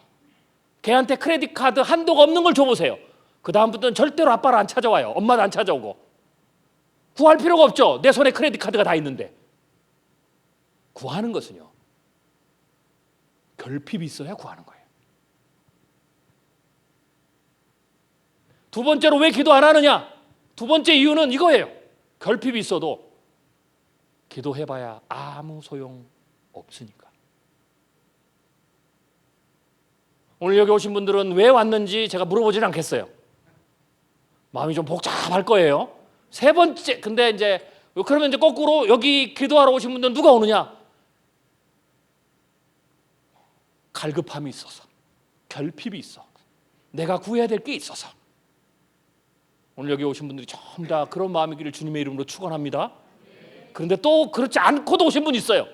걔한테 크레딧 카드 한도가 없는 걸 줘보세요. 그 다음부터는 절대로 아빠를 안 찾아와요. 엄마도 안 찾아오고. 구할 필요가 없죠. 내 손에 크레딧 카드가 다 있는데. 구하는 것은요, 결핍이 있어야 구하는 거예요. 두 번째로 왜 기도 안 하느냐? 두 번째 이유는 이거예요. 결핍이 있어도 기도해봐야 아무 소용 없으니까. 오늘 여기 오신 분들은 왜 왔는지 제가 물어보지는 않겠어요. 마음이 좀 복잡할 거예요. 세 번째, 근데 이제 그러면 이제 거꾸로 여기 기도하러 오신 분들은 누가 오느냐? 갈급함이 있어서, 결핍이 있어, 내가 구해야 될 게 있어서. 오늘 여기 오신 분들이 전부 다 그런 마음이기를 주님의 이름으로 축원합니다. 그런데 또 그렇지 않고도 오신 분이 있어요.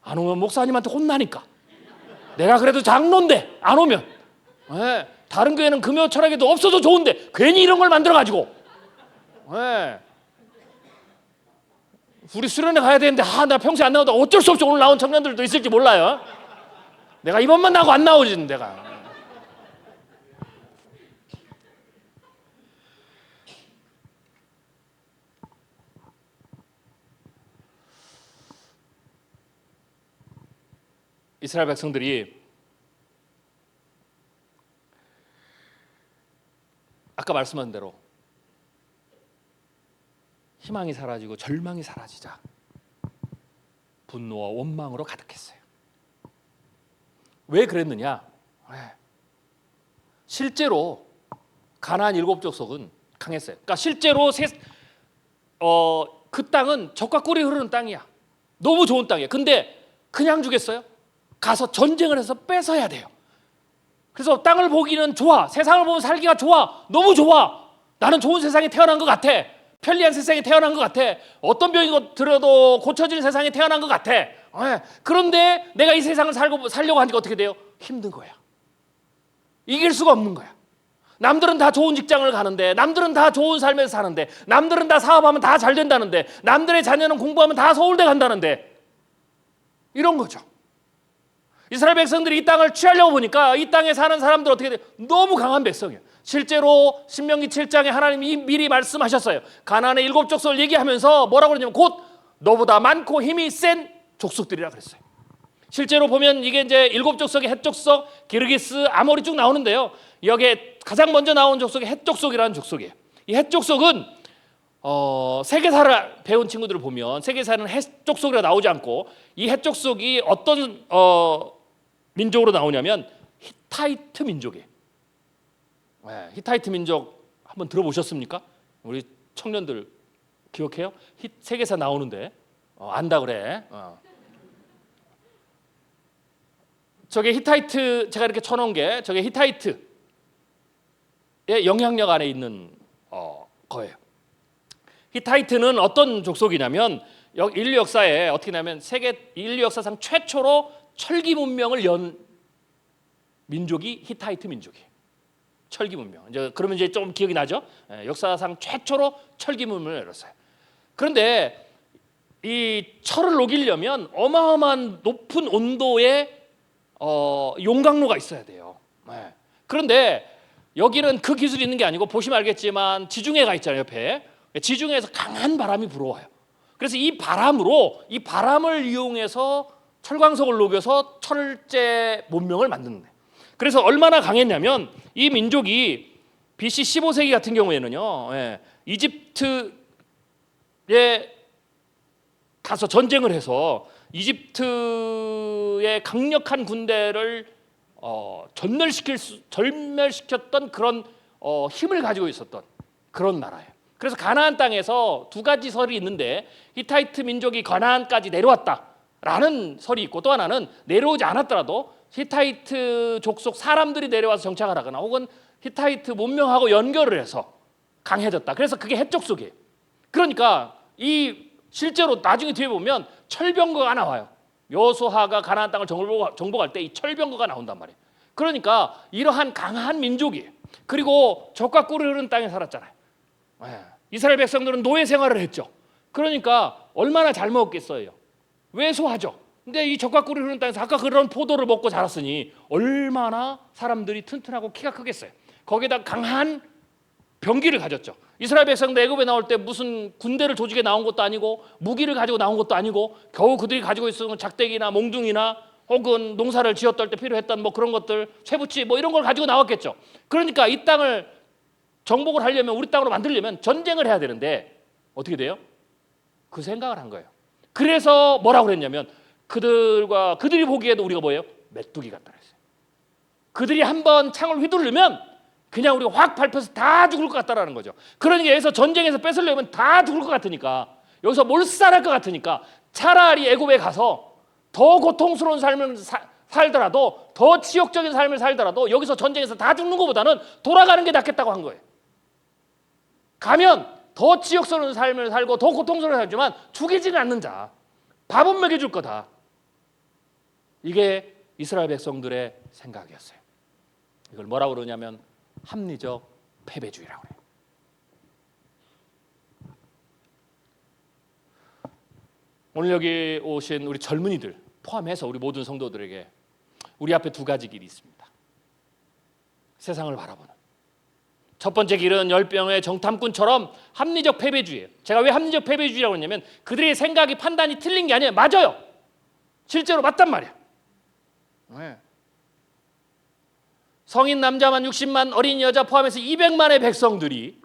안 오면 목사님한테 혼나니까. 내가 그래도 장로인데 안 오면, 다른 교회는 금요 철학에도 없어도 좋은데 괜히 이런 걸 만들어가지고, 우리 수련회 가야 되는데 나 평소에 안 나오다 어쩔 수 없이 오늘 나온 청년들도 있을지 몰라요. 내가 이번만 나고 안 나오지 내가. 이스라엘 백성들이 아까 말씀한 대로 희망이 사라지고 절망이 사라지자 분노와 원망으로 가득했어요. 왜 그랬느냐? 실제로 가나안 7족속은 강했어요. 그러니까 실제로 그 땅은 젖과 꿀이 흐르는 땅이야. 너무 좋은 땅이야. 근데 그냥 주겠어요? 가서 전쟁을 해서 뺏어야 돼요. 그래서 땅을 보기는 좋아. 세상을 보면 살기가 좋아. 너무 좋아. 나는 좋은 세상에 태어난 것 같아. 편리한 세상에 태어난 것 같아. 어떤 병이 들어도 고쳐질 세상에 태어난 것 같아. 그런데 내가 이 세상을 살려고 하니까 어떻게 돼요? 힘든 거야. 이길 수가 없는 거야. 남들은 다 좋은 직장을 가는데, 남들은 다 좋은 삶에서 사는데, 남들은 다 사업하면 다 잘 된다는데, 남들의 자녀는 공부하면 다 서울대 간다는데, 이런 거죠. 이스라엘 백성들이 이 땅을 취하려고 보니까 이 땅에 사는 사람들 어떻게 돼요? 너무 강한 백성이에요. 실제로 신명기 7장에 하나님이 미리 말씀하셨어요. 가나안의 7족속을 얘기하면서 뭐라고 그러냐면 곧 너보다 많고 힘이 센 족속들이라 그랬어요. 실제로 보면 이게 이제 7족속의 헷족속, 기르기스, 아모리 쭉 나오는데요. 여기에 가장 먼저 나온 족속이 헷족속이라는 족속이에요. 이 헷족속은 세계사를 배운 친구들을 보면 세계사는 헷족속이라 나오지 않고 이 헷족속이 어떤 민족으로 나오냐면 히타이트 민족이에요. 히타이트 민족 한번 들어보셨습니까? 우리 청년들 기억해요? 세계사 나오는데 안다 그래. 저게 히타이트, 제가 이렇게 쳐놓은 게 저게 히타이트의 영향력 안에 있는 거예요. 히타이트는 어떤 족속이냐면 인류 역사에 어떻게 냐면 세계 인류 역사상 최초로 철기 문명을 연 민족이 히타이트 민족이에요. 철기 문명. 이제 그러면 이제 좀 기억이 나죠? 역사상 최초로 철기 문명을 열었어요. 그런데 이 철을 녹이려면 어마어마한 높은 온도의 용광로가 있어야 돼요. 그런데 여기는 그 기술이 있는 게 아니고 보시면 알겠지만 지중해가 있잖아요. 옆에 지중해에서 강한 바람이 불어와요. 그래서 이 바람을 이용해서 철광석을 녹여서 철제 문명을 만드는 거예요. 그래서 얼마나 강했냐면 이 민족이 BC 15세기 같은 경우에는요, 이집트에 가서 전쟁을 해서 이집트의 강력한 군대를 절멸시켰던 그런 힘을 가지고 있었던 그런 나라예요. 그래서 가나안 땅에서 두 가지 설이 있는데 히타이트 민족이 가나안까지 내려왔다라는 설이 있고 또 하나는 내려오지 않았더라도 히타이트 족속 사람들이 내려와서 정착을 하거나 혹은 히타이트 문명하고 연결을 해서 강해졌다. 그래서 그게 헷족속이에요. 그러니까 이 실제로 나중에 뒤에 보면 철병거가 나와요. 여호수아가 가나안 땅을 정복할 때 이 철병거가 나온단 말이에요. 그러니까 이러한 강한 민족이에요. 그리고 젖과 꿀이 흐르는 땅에 살았잖아요. 이스라엘 백성들은 노예 생활을 했죠. 그러니까 얼마나 잘 먹었겠어요. 왜소하죠. 근데 이 젖과 꿀이 흐르는 땅에서 아까 그런 포도를 먹고 자랐으니 얼마나 사람들이 튼튼하고 키가 크겠어요. 거기에다 강한 병기를 가졌죠. 이스라엘 백성들 애굽에 나올 때 무슨 군대를 조직에 나온 것도 아니고 무기를 가지고 나온 것도 아니고 겨우 그들이 가지고 있었던 작대기나 몽둥이나 혹은 농사를 지었을 때 필요했던 뭐 그런 것들 쇠붙이 뭐 이런 걸 가지고 나왔겠죠. 그러니까 이 땅을 정복을 하려면 우리 땅으로 만들려면 전쟁을 해야 되는데 어떻게 돼요? 그 생각을 한 거예요. 그래서 뭐라고 그랬냐면 그들이 보기에도 우리가 뭐예요? 메뚜기 같다 그랬어요. 그들이 한번 창을 휘두르면 그냥 우리가 확 밟혀서 다 죽을 것 같다라는 거죠. 그러니까 여기서 전쟁에서 뺏으려면 다 죽을 것 같으니까 여기서 몰살할 것 같으니까 차라리 애굽에 가서 더 고통스러운 삶을 살더라도 더 치욕적인 삶을 살더라도 여기서 전쟁에서 다 죽는 것보다는 돌아가는 게 낫겠다고 한 거예요. 가면 더 치욕스러운 삶을 살고 더 고통스러운 살지만 죽이지는 않는 자, 밥은 먹여줄 거다. 이게 이스라엘 백성들의 생각이었어요. 이걸 뭐라고 그러냐면 합리적 패배주의라고 해요. 오늘 여기 오신 우리 젊은이들 포함해서 우리 모든 성도들에게 우리 앞에 두 가지 길이 있습니다. 세상을 바라보는 첫 번째 길은 열병의 정탐꾼처럼 합리적 패배주의예요. 제가 왜 합리적 패배주의라고 했냐면 그들의 생각이 판단이 틀린 게 아니에요. 맞아요. 실제로 맞단 말이야. 성인 남자만 60만 어린 여자 포함해서 200만의 백성들이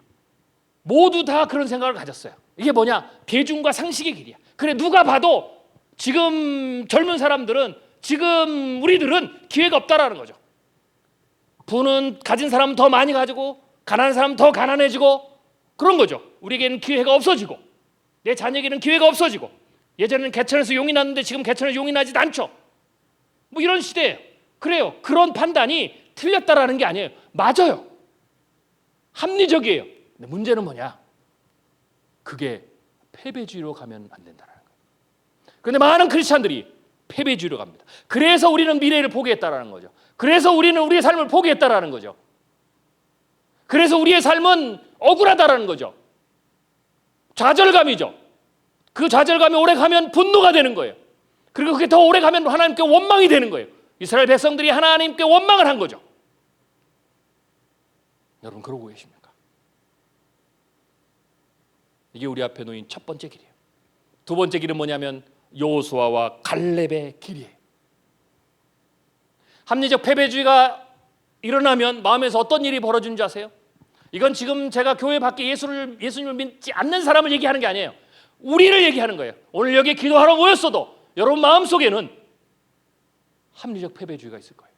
모두 다 그런 생각을 가졌어요. 이게 뭐냐? 대중과 상식의 길이야. 그래, 누가 봐도 지금 젊은 사람들은, 지금 우리들은 기회가 없다라는 거죠. 부는 가진 사람은 더 많이 가지고 가난한 사람은 더 가난해지고 그런 거죠. 우리에게는 기회가 없어지고 내 자녀에게는 기회가 없어지고, 예전에는 개천에서 용이 났는데 지금 개천에서 용이 나지도 않죠. 뭐 이런 시대예요. 그래요. 그런 판단이 틀렸다라는 게 아니에요. 맞아요. 합리적이에요. 근데 문제는 뭐냐? 그게 패배주의로 가면 안 된다는 거예요. 그런데 많은 크리스찬들이 패배주의로 갑니다. 그래서 우리는 미래를 포기했다라는 거죠. 그래서 우리는 우리의 삶을 포기했다라는 거죠. 그래서 우리의 삶은 억울하다라는 거죠. 좌절감이죠. 그 좌절감이 오래 가면 분노가 되는 거예요. 그리고 그게 더 오래 가면 하나님께 원망이 되는 거예요. 이스라엘 백성들이 하나님께 원망을 한 거죠. 여러분 그러고 계십니까? 이게 우리 앞에 놓인 첫 번째 길이에요. 두 번째 길은 뭐냐면 여호수아와 갈렙의 길이에요. 합리적 패배주의가 일어나면 마음에서 어떤 일이 벌어지는 줄 아세요? 이건 지금 제가 교회 밖에 예수님을 믿지 않는 사람을 얘기하는 게 아니에요. 우리를 얘기하는 거예요. 오늘 여기 기도하러 모였어도 여러분 마음속에는 합리적 패배주의가 있을 거예요.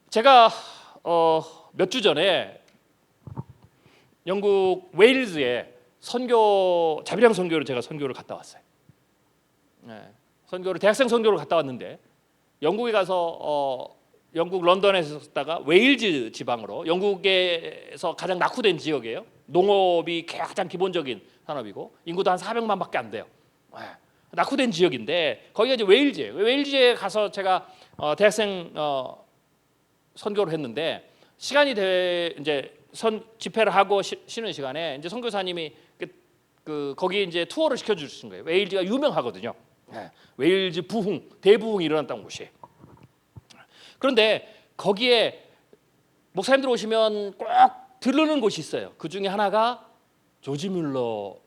제가 몇 주 전에 영국 웨일즈에 자비랑 선교를 제가 선교를 갔다 왔어요. 선교를 대학생 선교를 갔다 왔는데 영국에 가서 영국 런던에서 있다가 웨일즈 지방으로, 영국에서 가장 낙후된 지역이에요. 농업이 가장 기본적인 산업이고 인구도 한 400만밖에 안 돼요. 낙후된 지역인데 거기가 이제 웨일즈예요. 웨일즈에 가서 제가 대학생 선교를 했는데 시간이 이제 집회를 하고 쉬는 시간에 이제 선교사님이 거기 이제 투어를 시켜주신 거예요. 웨일즈가 유명하거든요. 웨일즈 대부흥이 일어났다는 곳이에요. 그런데 거기에 목사님들 오시면 꼭 들르는 곳이 있어요. 그 중에 하나가 조지 뮬러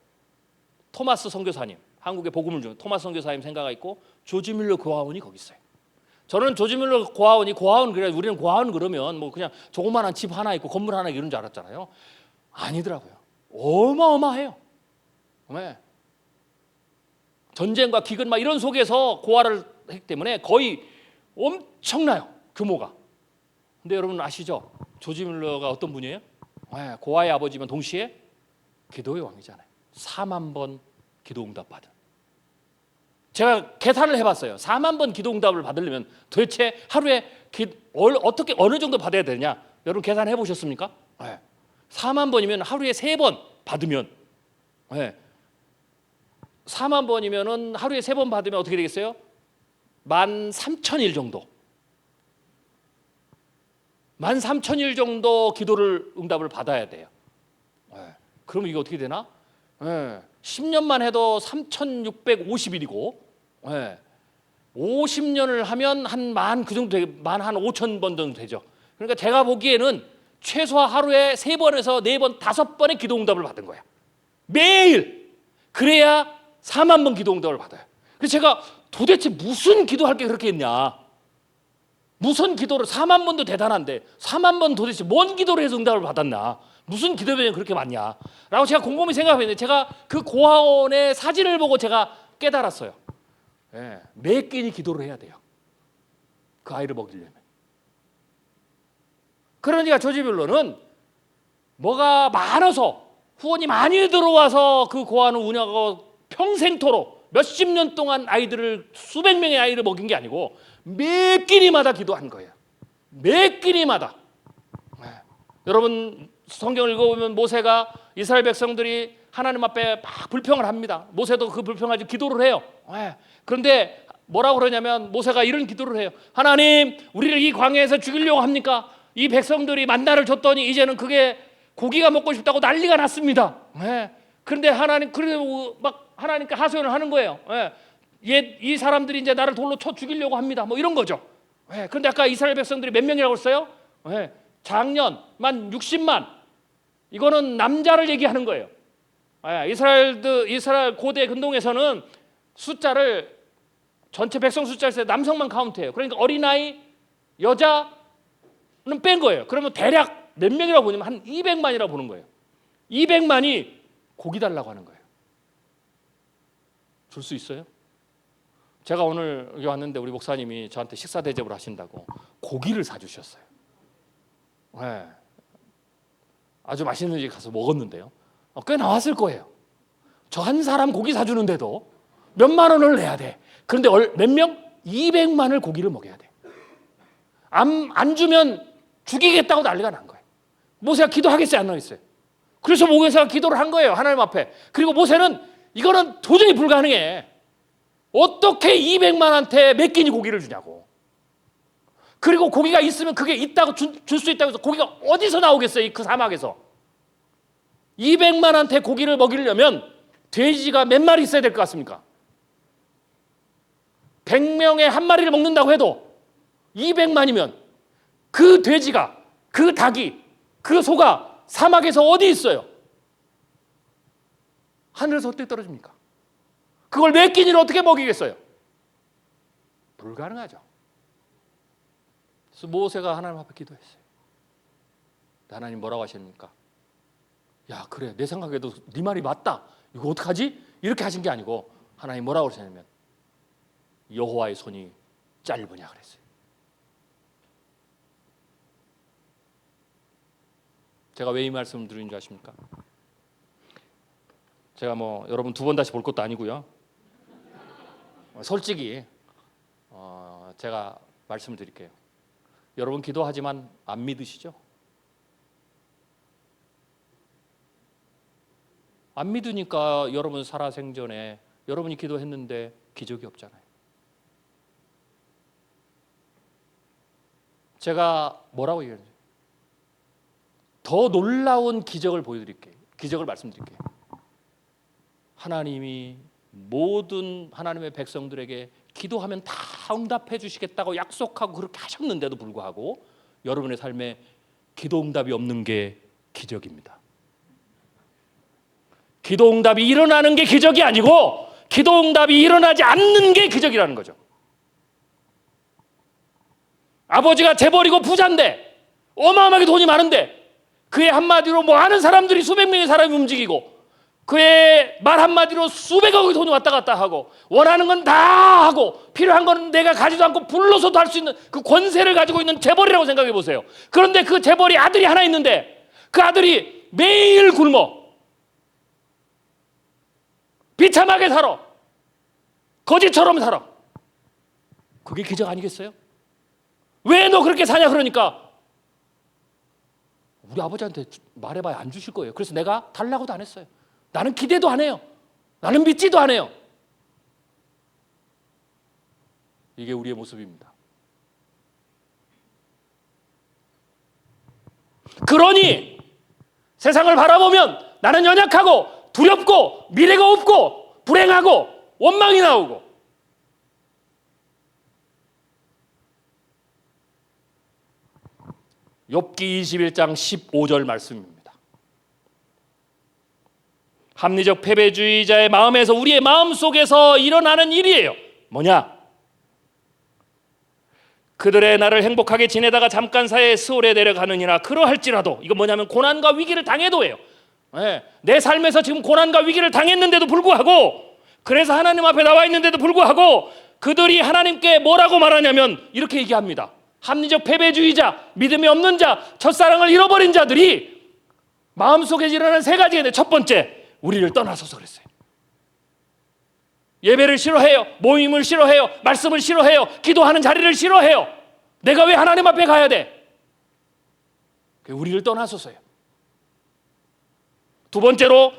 토마스 선교사님, 한국의 복음을 주는 토마스 선교사님 생가가 있고 조지 뮬러 고아원이 거기 있어요. 저는 조지 뮬러 고아원 그래, 우리는 고아원 그러면 뭐 그냥 조그마한 집 하나 있고 건물 하나 이런 줄 알았잖아요. 아니더라고요. 어마어마해요. 네. 전쟁과 기근 막 이런 속에서 고아를 했기 때문에 거의 엄청나요, 규모가. 근데 여러분 아시죠? 조지 뮬러가 어떤 분이에요? 네, 고아의 아버지면 동시에 기도의 왕이잖아요. 4만 번 기도 응답 받은. 제가 계산을 해봤어요. 4만 번 기도 응답을 받으려면 도대체 하루에 어떻게 어느 정도 받아야 되냐? 여러분 계산해 보셨습니까? 네. 4만 번이면 하루에 3번 받으면, 네. 4만 번이면은 하루에 3번 받으면 어떻게 되겠어요? 13,000일 정도. 13,000일 정도 기도를 응답을 받아야 돼요. 네. 그럼 이게 어떻게 되나? 네. 10년만 해도 3,650일이고, 네. 50년을 하면 그 정도 되게 한 5,000번 정도 되죠. 그러니까 제가 보기에는 최소한 하루에 3번에서 4번, 5번의 기도 응답을 받은 거야. 매일. 그래야 4만 번 기도 응답을 받아요. 그래서 제가 도대체 무슨 기도할 게 그렇게 했냐? 무슨 기도를 4만 번도 대단한데 4만 번 도대체 뭔 기도를 해서 응답을 받았나? 무슨 기도변이 그렇게 많냐? 라고 제가 곰곰이 생각했는데 제가 그 고아원의 사진을 보고 제가 깨달았어요. 네, 매 끼니 기도를 해야 돼요. 그 아이를 먹이려면. 그러니까 조지 뮬러는 뭐가 많아서 후원이 많이 들어와서 그 고아원을 운영하고 평생토록 몇십 년 동안 수백 명의 아이를 먹인 게 아니고 매 끼니마다 기도한 거예요. 매 끼니마다. 네. 여러분 성경을 읽어보면 모세가 이스라엘 백성들이 하나님 앞에 막 불평을 합니다. 모세도 그 불평을 가지고 기도를 해요. 네. 그런데 뭐라고 그러냐면 모세가 이런 기도를 해요. 하나님, 우리를 이 광야에서 죽이려고 합니까? 이 백성들이 만나를 줬더니 이제는 그게 고기가 먹고 싶다고 난리가 났습니다. 네. 그런데 그래도 막 하나님께 하소연을 하는 거예요. 네. 이 사람들이 이제 나를 돌로 쳐 죽이려고 합니다. 뭐 이런 거죠. 네. 그런데 아까 이스라엘 백성들이 몇 명이라고 했어요? 네. 작년만 60만. 이거는 남자를 얘기하는 거예요. 이스라엘 고대 근동에서는 숫자를 전체 백성 숫자에서 남성만 카운트해요. 그러니까 어린아이, 여자는 뺀 거예요. 그러면 대략 몇 명이라고 보냐면 한 200만이라고 보는 거예요. 200만이 고기 달라고 하는 거예요. 줄 수 있어요? 제가 오늘 여기 왔는데 우리 목사님이 저한테 식사 대접을 하신다고 고기를 사주셨어요. 네. 아주 맛있는 집 가서 먹었는데요. 꽤 나왔을 거예요. 저 한 사람 고기 사주는데도 몇만 원을 내야 돼. 그런데 몇 명? 200만을 고기를 먹여야 돼. 안 주면 죽이겠다고 난리가 난 거예요. 모세가 기도하겠어요? 안 하겠어요? 그래서 모세가 기도를 한 거예요. 하나님 앞에. 그리고 모세는 이거는 도저히 불가능해. 어떻게 200만한테 몇 끼니 고기를 주냐고. 그리고 고기가 있으면 그게 있다고 줄 수 있다고 해서 고기가 어디서 나오겠어요? 그 사막에서. 200만한테 고기를 먹이려면 돼지가 몇 마리 있어야 될 것 같습니까? 100명에 한 마리를 먹는다고 해도 200만이면 그 돼지가, 그 닭이, 그 소가 사막에서 어디 있어요? 하늘에서 어떻게 떨어집니까? 그걸 몇 끼니를 어떻게 먹이겠어요? 불가능하죠. 그래서 모세가 하나님 앞에 기도했어요. 하나님 뭐라고 하십니까? 야, 그래, 내 생각에도 네 말이 맞다. 이거 어떡하지? 이렇게 하신 게 아니고 하나님 뭐라고 하셨냐면 여호와의 손이 짧으냐 그랬어요. 제가 왜 이 말씀을 드리는 줄 아십니까? 제가 여러분 두 번 다시 볼 것도 아니고요. 솔직히 제가 말씀을 드릴게요. 여러분 기도하지만 안 믿으시죠? 안 믿으니까 여러분 살아생전에 여러분이 기도했는데 기적이 없잖아요. 제가 뭐라고 얘기하는지 더 놀라운 기적을 보여드릴게요. 기적을 말씀드릴게요. 하나님이 모든 하나님의 백성들에게 기도하면 다 응답해 주시겠다고 약속하고 그렇게 하셨는데도 불구하고 여러분의 삶에 기도 응답이 없는 게 기적입니다. 기도 응답이 일어나는 게 기적이 아니고 기도 응답이 일어나지 않는 게 기적이라는 거죠. 아버지가 재벌이고 부자인데 어마어마하게 돈이 많은데 그의 한마디로 많은 사람들이 수백 명의 사람이 움직이고 그의 말 한마디로 수백억의 돈이 왔다 갔다 하고 원하는 건 다 하고 필요한 건 내가 가지도 않고 불러서도 할 수 있는 그 권세를 가지고 있는 재벌이라고 생각해 보세요. 그런데 그 재벌이 아들이 하나 있는데 그 아들이 매일 굶어 비참하게 살아 거지처럼 살아. 그게 기적 아니겠어요? 왜 너 그렇게 사냐 그러니까 우리 아버지한테 말해봐야 안 주실 거예요. 그래서 내가 달라고도 안 했어요. 나는 기대도 안 해요. 나는 믿지도 안 해요. 이게 우리의 모습입니다. 그러니 세상을 바라보면 나는 연약하고 두렵고 미래가 없고 불행하고 원망이 나오고 욥기 21장 15절 말씀입니다. 합리적 패배주의자의 마음에서 우리의 마음속에서 일어나는 일이에요. 뭐냐? 그들의 나를 행복하게 지내다가 잠깐 사이에 스올에 내려가느니라. 그러할지라도 이거 뭐냐면 고난과 위기를 당해도예요. 내 삶에서 지금 고난과 위기를 당했는데도 불구하고 그래서 하나님 앞에 나와 있는데도 불구하고 그들이 하나님께 뭐라고 말하냐면 이렇게 얘기합니다. 합리적 패배주의자, 믿음이 없는 자, 첫사랑을 잃어버린 자들이 마음속에 일어나는 세 가지가 있는데 첫 번째, 우리를 떠나서서 그랬어요. 예배를 싫어해요. 모임을 싫어해요. 말씀을 싫어해요. 기도하는 자리를 싫어해요. 내가 왜 하나님 앞에 가야 돼? 우리를 떠나서서요. 두 번째로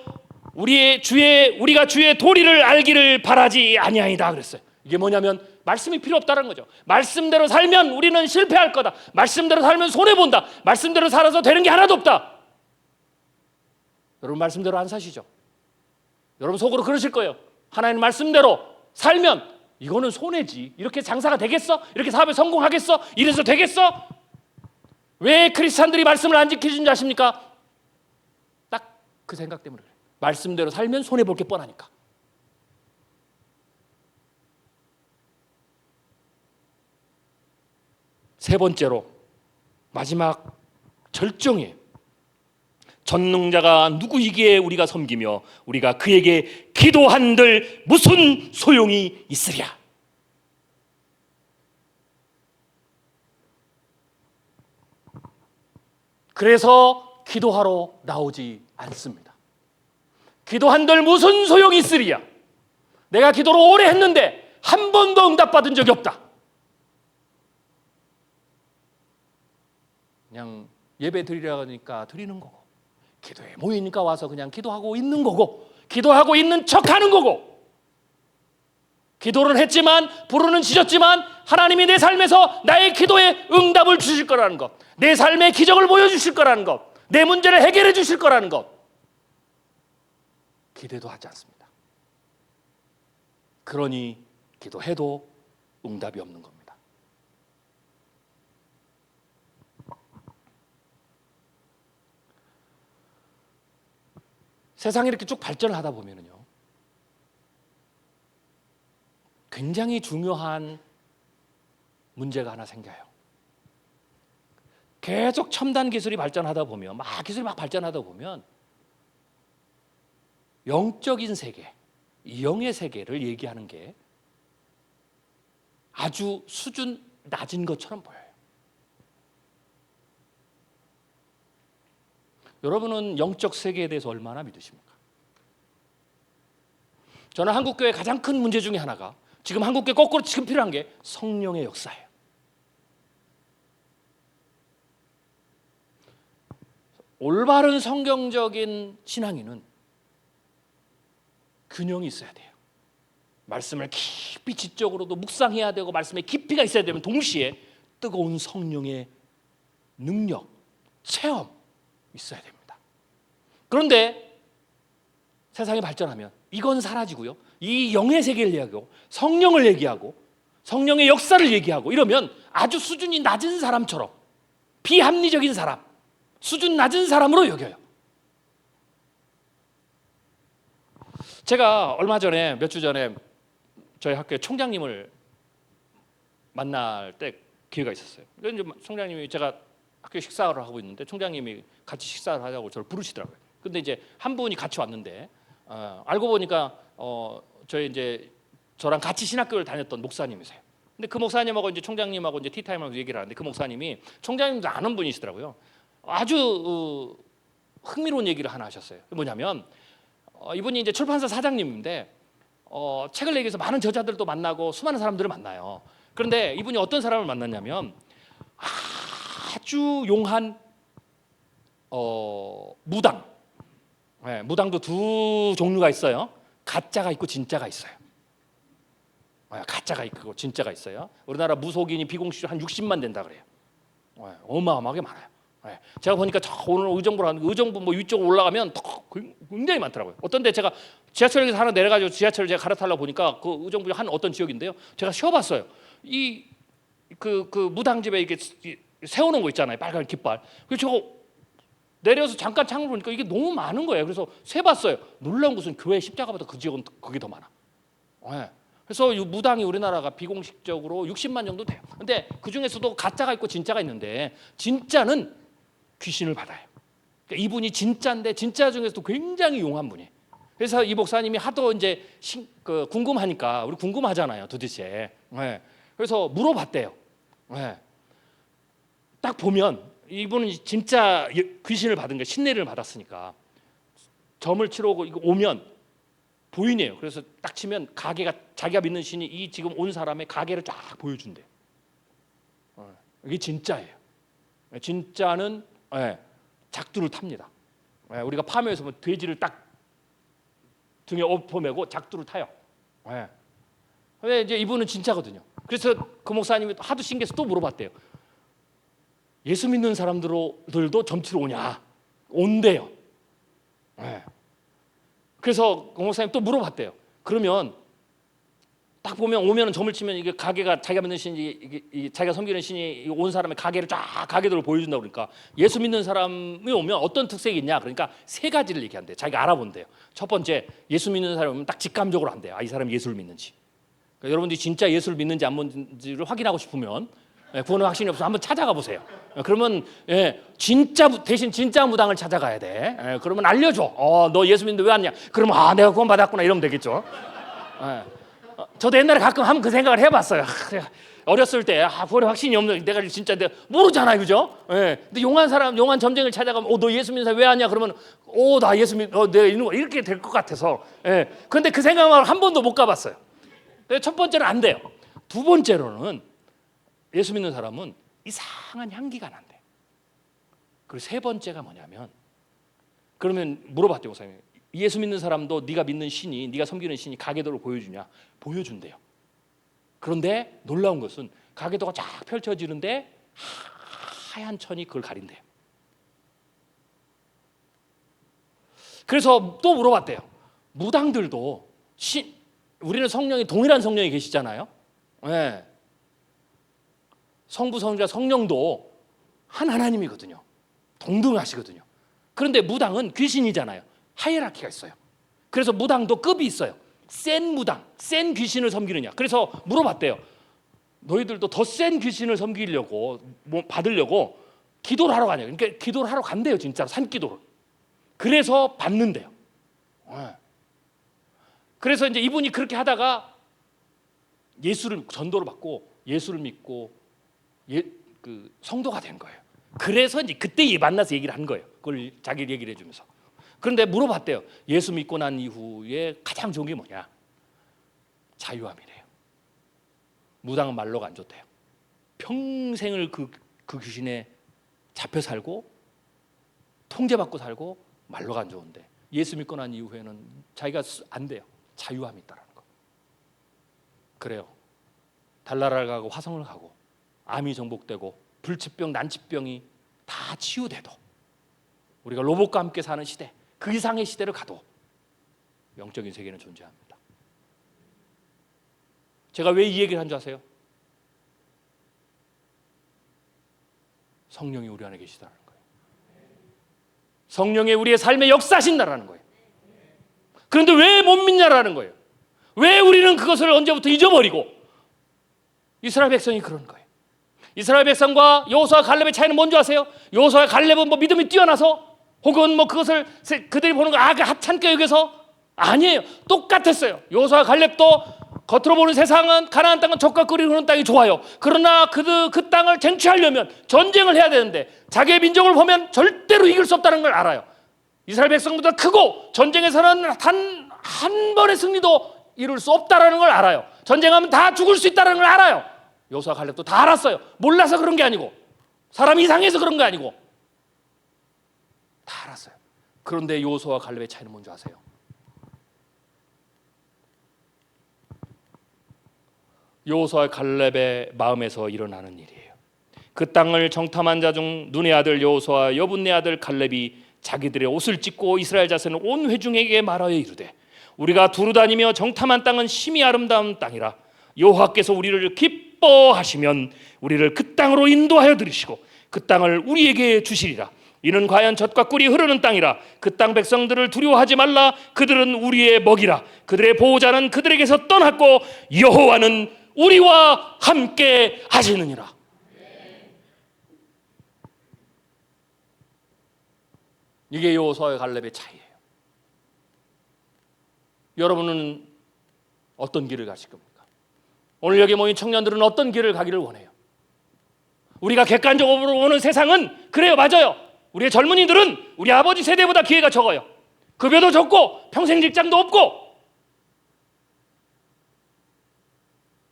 우리가 주의 도리를 알기를 바라지 아니하이다 그랬어요. 이게 뭐냐면 말씀이 필요 없다는 거죠. 말씀대로 살면 우리는 실패할 거다. 말씀대로 살면 손해본다. 말씀대로 살아서 되는 게 하나도 없다. 여러분 말씀대로 안 사시죠? 여러분 속으로 그러실 거예요. 하나님 말씀대로 살면 이거는 손해지. 이렇게 장사가 되겠어? 이렇게 사업에 성공하겠어? 이래서 되겠어? 왜 크리스찬들이 말씀을 안 지키는지 아십니까? 딱 그 생각 때문에 그래요. 말씀대로 살면 손해볼 게 뻔하니까. 세 번째로 마지막 절정이에요. 전능자가 누구이기에 우리가 섬기며 우리가 그에게 기도한들 무슨 소용이 있으랴. 그래서 기도하러 나오지 않습니다. 기도한들 무슨 소용이 있으랴. 내가 기도를 오래 했는데 한 번도 응답받은 적이 없다. 그냥 예배 드리려 하니까 드리는 거고, 기도에 모이니까 와서 그냥 기도하고 있는 거고, 기도하고 있는 척하는 거고, 기도를 했지만 부르는 지졌지만 하나님이 내 삶에서 나의 기도에 응답을 주실 거라는 것, 내 삶의 기적을 보여주실 거라는 것, 내 문제를 해결해 주실 거라는 것, 기대도 하지 않습니다. 그러니 기도해도 응답이 없는 겁니다. 세상이 이렇게 쭉 발전을 하다 보면요, 굉장히 중요한 문제가 하나 생겨요. 계속 첨단 기술이 발전하다 보면, 기술이 막 발전하다 보면 영적인 세계, 영의 세계를 얘기하는 게 아주 수준 낮은 것처럼 보여요. 여러분은 영적 세계에 대해서 얼마나 믿으십니까? 저는 한국교회의 가장 큰 문제 중에 하나가, 지금 한국교회 거꾸로 지금 필요한 게 성령의 역사예요. 올바른 성경적인 신앙인은 균형이 있어야 돼요. 말씀을 깊이 지적으로도 묵상해야 되고 말씀에 깊이가 있어야 되면 동시에 뜨거운 성령의 능력, 체험 있어야 됩니다. 그런데 세상이 발전하면 이건 사라지고요, 이 영의 세계를 얘기하고 성령을 얘기하고 성령의 역사를 얘기하고 이러면 아주 수준이 낮은 사람처럼, 비합리적인 사람, 수준 낮은 사람으로 여겨요. 제가 얼마 전에, 몇 주 전에 저희 학교의 총장님을 만날 때 기회가 있었어요. 이제 총장님이, 제가 학교 식사를 하고 있는데 총장님이 같이 식사를 하자고 저를 부르시더라고요. 근데 이제 한 분이 같이 왔는데 알고 보니까 저희 이제 저랑 같이 신학교를 다녔던 목사님이세요. 근데 그 목사님하고 이제 총장님하고 이제 티타임하고 얘기를 하는데, 그 목사님이 총장님도 아는 분이시더라고요. 아주 흥미로운 얘기를 하나 하셨어요. 뭐냐면 이분이 이제 출판사 사장님인데 책을 내기 위해서 많은 저자들도 만나고 수많은 사람들을 만나요. 그런데 이분이 어떤 사람을 만났냐면 아주 용한 무당, 무당도 두 종류가 있어요. 가짜가 있고 진짜가 있어요. 가짜가 있고 진짜가 있어요. 우리나라 무속인이 비공식적으로 한 60만 된다 그래요. 어마어마하게 많아요. 제가 보니까 오늘 의정부 뭐 위쪽으로 올라가면 굉장히 많더라고요. 어떤데 제가 지하철역에서 하나 내려가지고 지하철을 제가 갈아타려고 보니까 그 의정부 한 어떤 지역인데요, 제가 쉬어봤어요. 그 무당집에 이렇게 세우는 거 있잖아요, 빨간 깃발. 그래서 저거 내려서 잠깐 창을 보니까 이게 너무 많은 거예요. 그래서 세봤어요. 놀라운 것은 교회 십자가보다 그 지역은 그게 더 많아. 그래서 이 무당이 우리나라가 비공식적으로 60만 정도 돼요. 근데 그 중에서도 가짜가 있고 진짜가 있는데, 진짜는 귀신을 받아요. 그러니까 이분이 진짜인데 진짜 중에서도 굉장히 용한 분이에요. 그래서 이 목사님이 하도 이제 궁금하니까, 우리 궁금하잖아요, 도대체. 그래서 물어봤대요. 딱 보면 이분은 진짜 귀신을 받은 게, 신내를 받았으니까 점을 치러 오면 보이네요. 그래서 딱 치면 가게가, 자기가 믿는 신이 이 지금 온 사람의 가게를 쫙 보여준대. 이게 진짜예요. 진짜는 작두를 탑니다. 우리가 파묘에서 보면 돼지를 딱 등에 엎어매고 작두를 타요. 근데 이제 이분은 진짜거든요. 그래서 그 목사님이 하도 신기해서 또 물어봤대요. 예수 믿는 사람들도 점치러 오냐? 온대요. 그래서 그 목사님 또 물어봤대요. 그러면 딱 보면 오면은 점을 치면 이게 가게가 자기가 믿는 신이, 자기가 섬기는 신이 온 사람의 가게를 쫙 가게들을 보여준다 그러니까, 예수 믿는 사람이 오면 어떤 특색이 있냐? 그러니까 세 가지를 얘기한대요. 자기가 알아본대요. 첫 번째, 예수 믿는 사람이 오면 딱 직감적으로 안대요. 이 사람이 예수를 믿는지. 그러니까 여러분들이 진짜 예수를 믿는지 안 믿는지를 확인하고 싶으면 구원의 확신이 없으면 한번 찾아가 보세요. 그러면 대신 진짜 무당을 찾아가야 돼. 그러면 알려줘. 너 예수 믿는데 왜 왔냐? 그러면 내가 구원 받았구나 이러면 되겠죠. 저도 옛날에 가끔 한번 그 생각을 해봤어요. 어렸을 때 구원의 확신이 없는 내가 모르잖아요, 그죠? 근데 용한 사람, 용한 점쟁이를 찾아가면 너 예수 믿는 사람 왜 왔냐? 그러면 나 예수 믿, 내가 있는 거 이렇게 될 것 같아서. 근데 그 생각을 한 번도 못 가봤어요. 첫 번째는 안 돼요. 두 번째로는 예수 믿는 사람은 이상한 향기가 난대. 그리고 세 번째가 뭐냐면, 그러면 물어봤대요, 목사님. 예수 믿는 사람도 네가 믿는 신이, 네가 섬기는 신이 가계도를 보여주냐? 보여준대요. 그런데 놀라운 것은 가계도가 쫙 펼쳐지는데 하얀 천이 그걸 가린대요. 그래서 또 물어봤대요. 무당들도 우리는 성령이 동일한 성령이 계시잖아요. 성부, 성자, 성령도 한 하나님이거든요. 동등하시거든요. 그런데 무당은 귀신이잖아요. 하이라키가 있어요. 그래서 무당도 급이 있어요. 센 무당, 센 귀신을 섬기느냐. 그래서 물어봤대요. 너희들도 더 센 귀신을 섬기려고, 받으려고 기도를 하러 가냐. 그러니까 기도를 하러 간대요, 진짜로. 산기도를. 그래서 받는데요. 그래서 이제 이분이 그렇게 하다가 예수를 전도를 받고 예수를 믿고 그 성도가 된 거예요. 그래서 이제 그때 만나서 얘기를 한 거예요. 그걸 자기 얘기를 해주면서. 그런데 물어봤대요. 예수 믿고 난 이후에 가장 좋은 게 뭐냐? 자유함이래요. 무당은 말로가 안 좋대요. 평생을 그 귀신에 잡혀 살고 통제받고 살고 말로가 안 좋은데, 예수 믿고 난 이후에는 자기가 안 돼요. 자유함이 있다라는 거. 그래요. 달나라를 가고 화성을 가고 암이 정복되고 불치병, 난치병이 다 치유돼도, 우리가 로봇과 함께 사는 시대, 그 이상의 시대를 가도 영적인 세계는 존재합니다. 제가 왜 이 얘기를 한 줄 아세요? 성령이 우리 안에 계시다는 거예요. 성령이 우리의 삶에 역사하신다라는 거예요. 그런데 왜 못 믿냐라는 거예요. 왜 우리는 그것을 언제부터 잊어버리고? 이스라엘 백성이 그런 거예요. 이스라엘 백성과 여호수아 갈렙의 차이는 뭔지 아세요? 여호수아 갈렙은 믿음이 뛰어나서, 혹은 그것을 그들이 보는 거 그 하찮게 여겨서? 아니에요. 똑같았어요. 여호수아 갈렙도 겉으로 보는 세상은, 가나안 땅은 젖과 꿀이 흐르는 땅이 좋아요. 그러나 그 땅을 쟁취하려면 전쟁을 해야 되는데, 자기의 민족을 보면 절대로 이길 수 없다는 걸 알아요. 이스라엘 백성보다 크고 전쟁에서는 한 번의 승리도 이룰 수 없다는 걸 알아요. 전쟁하면 다 죽을 수 있다는 걸 알아요. 여호수아 갈렙도 다 알았어요. 몰라서 그런 게 아니고, 사람이 이상해서 그런 게 아니고, 다 알았어요. 그런데 여호수아 갈렙의 차이는 뭔지 아세요? 여호수아 갈렙의 마음에서 일어나는 일이에요. 그 땅을 정탐한 자 중 눈의 아들 여호수아 여분네 아들 갈렙이 자기들의 옷을 찢고 이스라엘 자손은 온 회중에게 말하여 이르되, 우리가 두루 다니며 정탐한 땅은 심히 아름다운 땅이라 여호와께서 우리를 기뻐하시면 우리를 그 땅으로 인도하여 들이시고 그 땅을 우리에게 주시리라. 이는 과연 젖과 꿀이 흐르는 땅이라. 그 땅 백성들을 두려워하지 말라. 그들은 우리의 먹이라. 그들의 보호자는 그들에게서 떠났고 여호와는 우리와 함께 하시느니라. 이게 여호수아와 갈렙의 차이예요. 여러분은 어떤 길을 가실 겁니까? 오늘 여기 모인 청년들은 어떤 길을 가기를 원해요? 우리가 객관적으로 보는 세상은 그래요, 맞아요. 우리의 젊은이들은 우리 아버지 세대보다 기회가 적어요. 급여도 적고 평생 직장도 없고,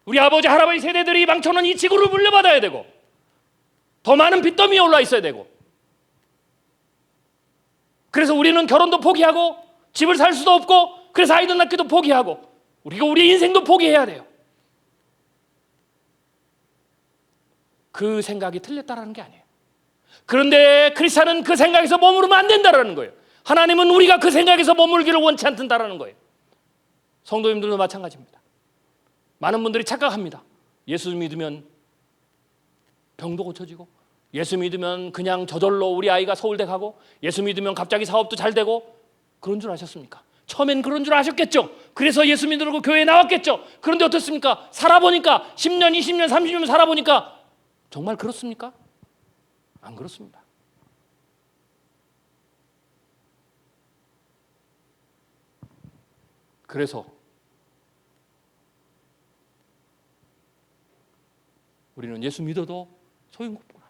우리 아버지 할아버지 세대들이 망쳐놓은 이 지구를 물려받아야 되고, 더 많은 빚더미에 올라 있어야 되고, 그래서 우리는 결혼도 포기하고 집을 살 수도 없고, 그래서 아이들 낳기도 포기하고, 우리가 우리의 인생도 포기해야 돼요. 그 생각이 틀렸다라는 게 아니에요. 그런데 크리스찬은 그 생각에서 머무르면 안 된다라는 거예요. 하나님은 우리가 그 생각에서 머물기를 원치 않는다라는 거예요. 성도님들도 마찬가지입니다. 많은 분들이 착각합니다. 예수 믿으면 병도 고쳐지고, 예수 믿으면 그냥 저절로 우리 아이가 서울대 가고, 예수 믿으면 갑자기 사업도 잘 되고, 그런 줄 아셨습니까? 처음엔 그런 줄 아셨겠죠. 그래서 예수 믿으려고 교회에 나왔겠죠. 그런데 어떻습니까? 살아보니까 10년, 20년, 30년 살아보니까 정말 그렇습니까? 안 그렇습니다. 그래서 우리는 예수 믿어도 소용없구나.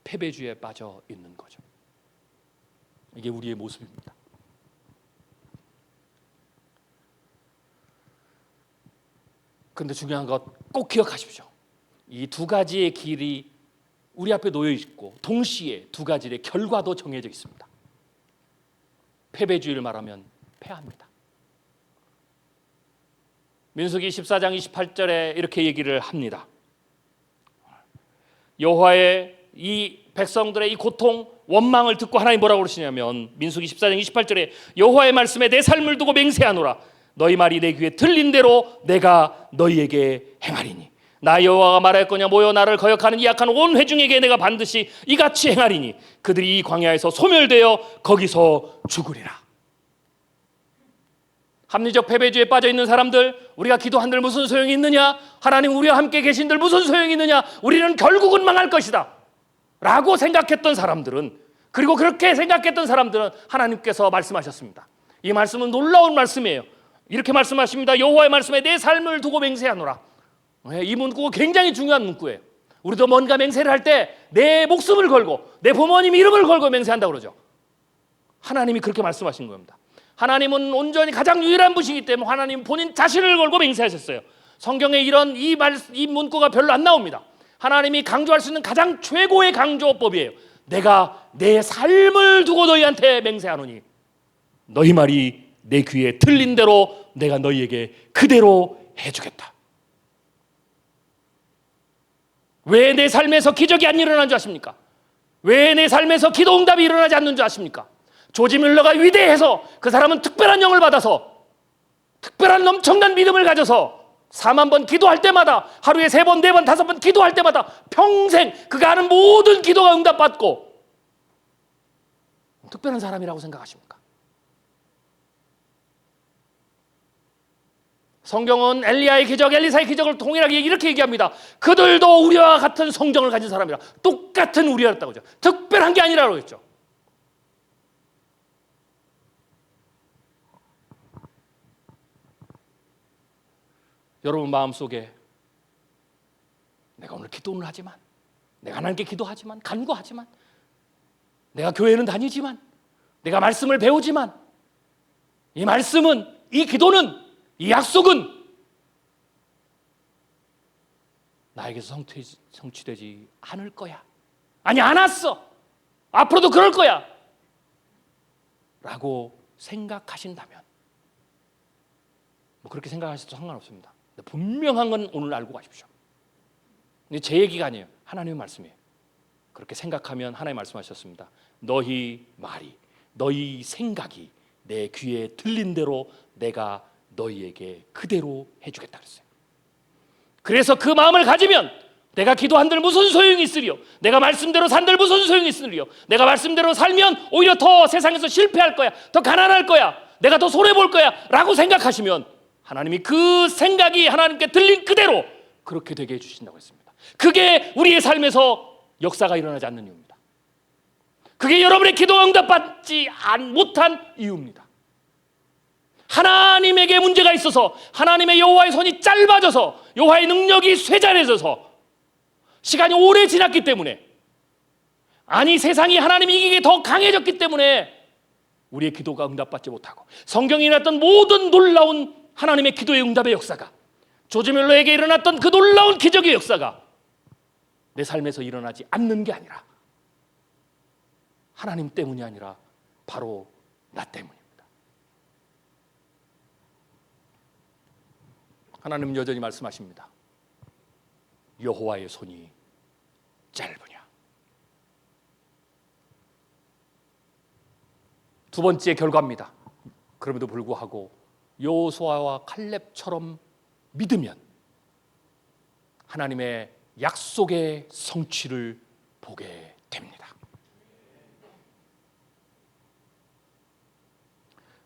패배주의에 빠져 있는 거죠. 이게 우리의 모습입니다. 그런데 중요한 것 꼭 기억하십시오. 이 두 가지의 길이 우리 앞에 놓여 있고 동시에 두 가지의 결과도 정해져 있습니다. 패배주의를 말하면 패합니다. 민수기 14장 28절에 이렇게 얘기를 합니다. 여호와의 이 백성들의 이 고통, 원망을 듣고 하나님 뭐라고 그러시냐면 민수기 14장 28절에 여호와의 말씀에 내 삶을 두고 맹세하노라. 너희 말이 내 귀에 들린 대로 내가 너희에게 행하리니 나 여호와가 말하였거냐 모여 나를 거역하는 이 악한 온 회중에게 내가 반드시 이같이 행하리니 그들이 이 광야에서 소멸되어 거기서 죽으리라. 합리적 패배주의에 빠져 있는 사람들, 우리가 기도한들 무슨 소용이 있느냐? 하나님 우리와 함께 계신들 무슨 소용이 있느냐? 우리는 결국은 망할 것이다 라고 생각했던 사람들은, 그리고 그렇게 생각했던 사람들은 하나님께서 말씀하셨습니다. 이 말씀은 놀라운 말씀이에요. 이렇게 말씀하십니다. 여호와의 말씀에 내 삶을 두고 맹세하노라. 이 문구가 굉장히 중요한 문구예요. 우리도 뭔가 맹세를 할 때 내 목숨을 걸고 내 부모님 이름을 걸고 맹세한다고 그러죠. 하나님이 그렇게 말씀하신 겁니다. 하나님은 온전히 가장 유일한 분이기 때문에 하나님 본인 자신을 걸고 맹세하셨어요. 성경에 이런 이 문구가 별로 안 나옵니다. 하나님이 강조할 수 있는 가장 최고의 강조법이에요. 내가 내 삶을 두고 너희한테 맹세하노니 너희 말이 내 귀에 들린 대로 내가 너희에게 그대로 해주겠다. 왜 내 삶에서 기적이 안 일어난 줄 아십니까? 왜 내 삶에서 기도 응답이 일어나지 않는 줄 아십니까? 조지 뮬러가 위대해서 그 사람은 특별한 영을 받아서 특별한 엄청난 믿음을 가져서 4만 번 기도할 때마다 하루에 3번, 4번, 5번 기도할 때마다 평생 그가 하는 모든 기도가 응답받고 특별한 사람이라고 생각하십니까? 성경은 엘리야의 기적, 엘리사의 기적을 동일하게 이렇게 얘기합니다. 그들도 우리와 같은 성정을 가진 사람이라. 똑같은 우리였다고 하죠. 특별한 게 아니라고 했죠. 여러분 마음속에 내가 오늘 기도는 하지만, 내가 하나님께 기도하지만, 간구하지만, 내가 교회는 다니지만, 내가 말씀을 배우지만, 이 말씀은, 이 기도는, 이 약속은 나에게서 성취되지 않을 거야. 아니, 안 왔어. 앞으로도 그럴 거야. 라고 생각하신다면, 뭐 그렇게 생각하셔도 상관없습니다. 분명한 건 오늘 알고 가십시오. 근데 제 얘기가 아니에요. 하나님의 말씀이에요. 그렇게 생각하면 하나님 말씀하셨습니다. 너희 말이, 너희 생각이 내 귀에 들린 대로 내가 너희에게 그대로 해주겠다 그랬어요. 그래서 그 마음을 가지면 내가 기도한들 무슨 소용이 있으리요? 내가 말씀대로 산들 무슨 소용이 있으리요? 내가 말씀대로 살면 오히려 더 세상에서 실패할 거야. 더 가난할 거야. 내가 더 손해볼 거야. 라고 생각하시면 하나님이 그 생각이 하나님께 들린 그대로 그렇게 되게 해주신다고 했습니다. 그게 우리의 삶에서 역사가 일어나지 않는 이유입니다. 그게 여러분의 기도가 응답받지 못한 이유입니다. 하나님에게 문제가 있어서, 하나님의 여호와의 손이 짧아져서, 여호와의 능력이 쇠잔해져서 시간이 오래 지났기 때문에, 아니 세상이 하나님 이기게 더 강해졌기 때문에 우리의 기도가 응답받지 못하고, 성경에 일어났던 모든 놀라운 하나님의 기도의 응답의 역사가, 조지 뮬러에게 일어났던 그 놀라운 기적의 역사가 내 삶에서 일어나지 않는 게 아니라 하나님 때문이 아니라 바로 나 때문입니다. 하나님은 여전히 말씀하십니다. 여호와의 손이 짧으냐. 두 번째 결과입니다. 그럼에도 불구하고 여호수아와 칼렙처럼 믿으면 하나님의 약속의 성취를 보게 됩니다.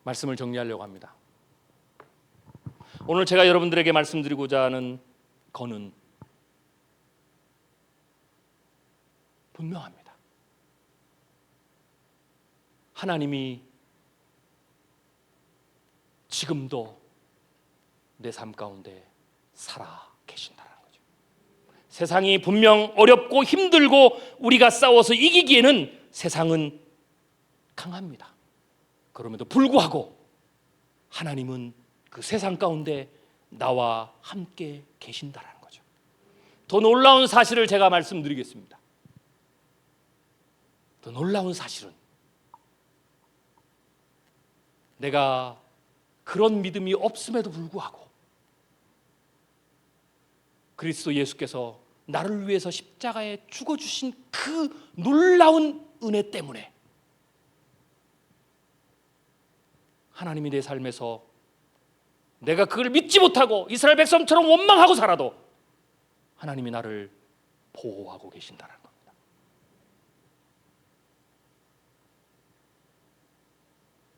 말씀을 정리하려고 합니다. 오늘 제가 여러분들에게 말씀드리고자 하는 거는 분명합니다. 하나님이 지금도 내 삶 가운데 살아 계신다는 거죠. 세상이 분명 어렵고 힘들고 우리가 싸워서 이기기에는 세상은 강합니다. 그럼에도 불구하고 하나님은 그 세상 가운데 나와 함께 계신다는 거죠. 더 놀라운 사실을 제가 말씀드리겠습니다. 더 놀라운 사실은 내가 그런 믿음이 없음에도 불구하고 그리스도 예수께서 나를 위해서 십자가에 죽어주신 그 놀라운 은혜 때문에 하나님이 내 삶에서 내가 그걸 믿지 못하고 이스라엘 백성처럼 원망하고 살아도 하나님이 나를 보호하고 계신다는 겁니다.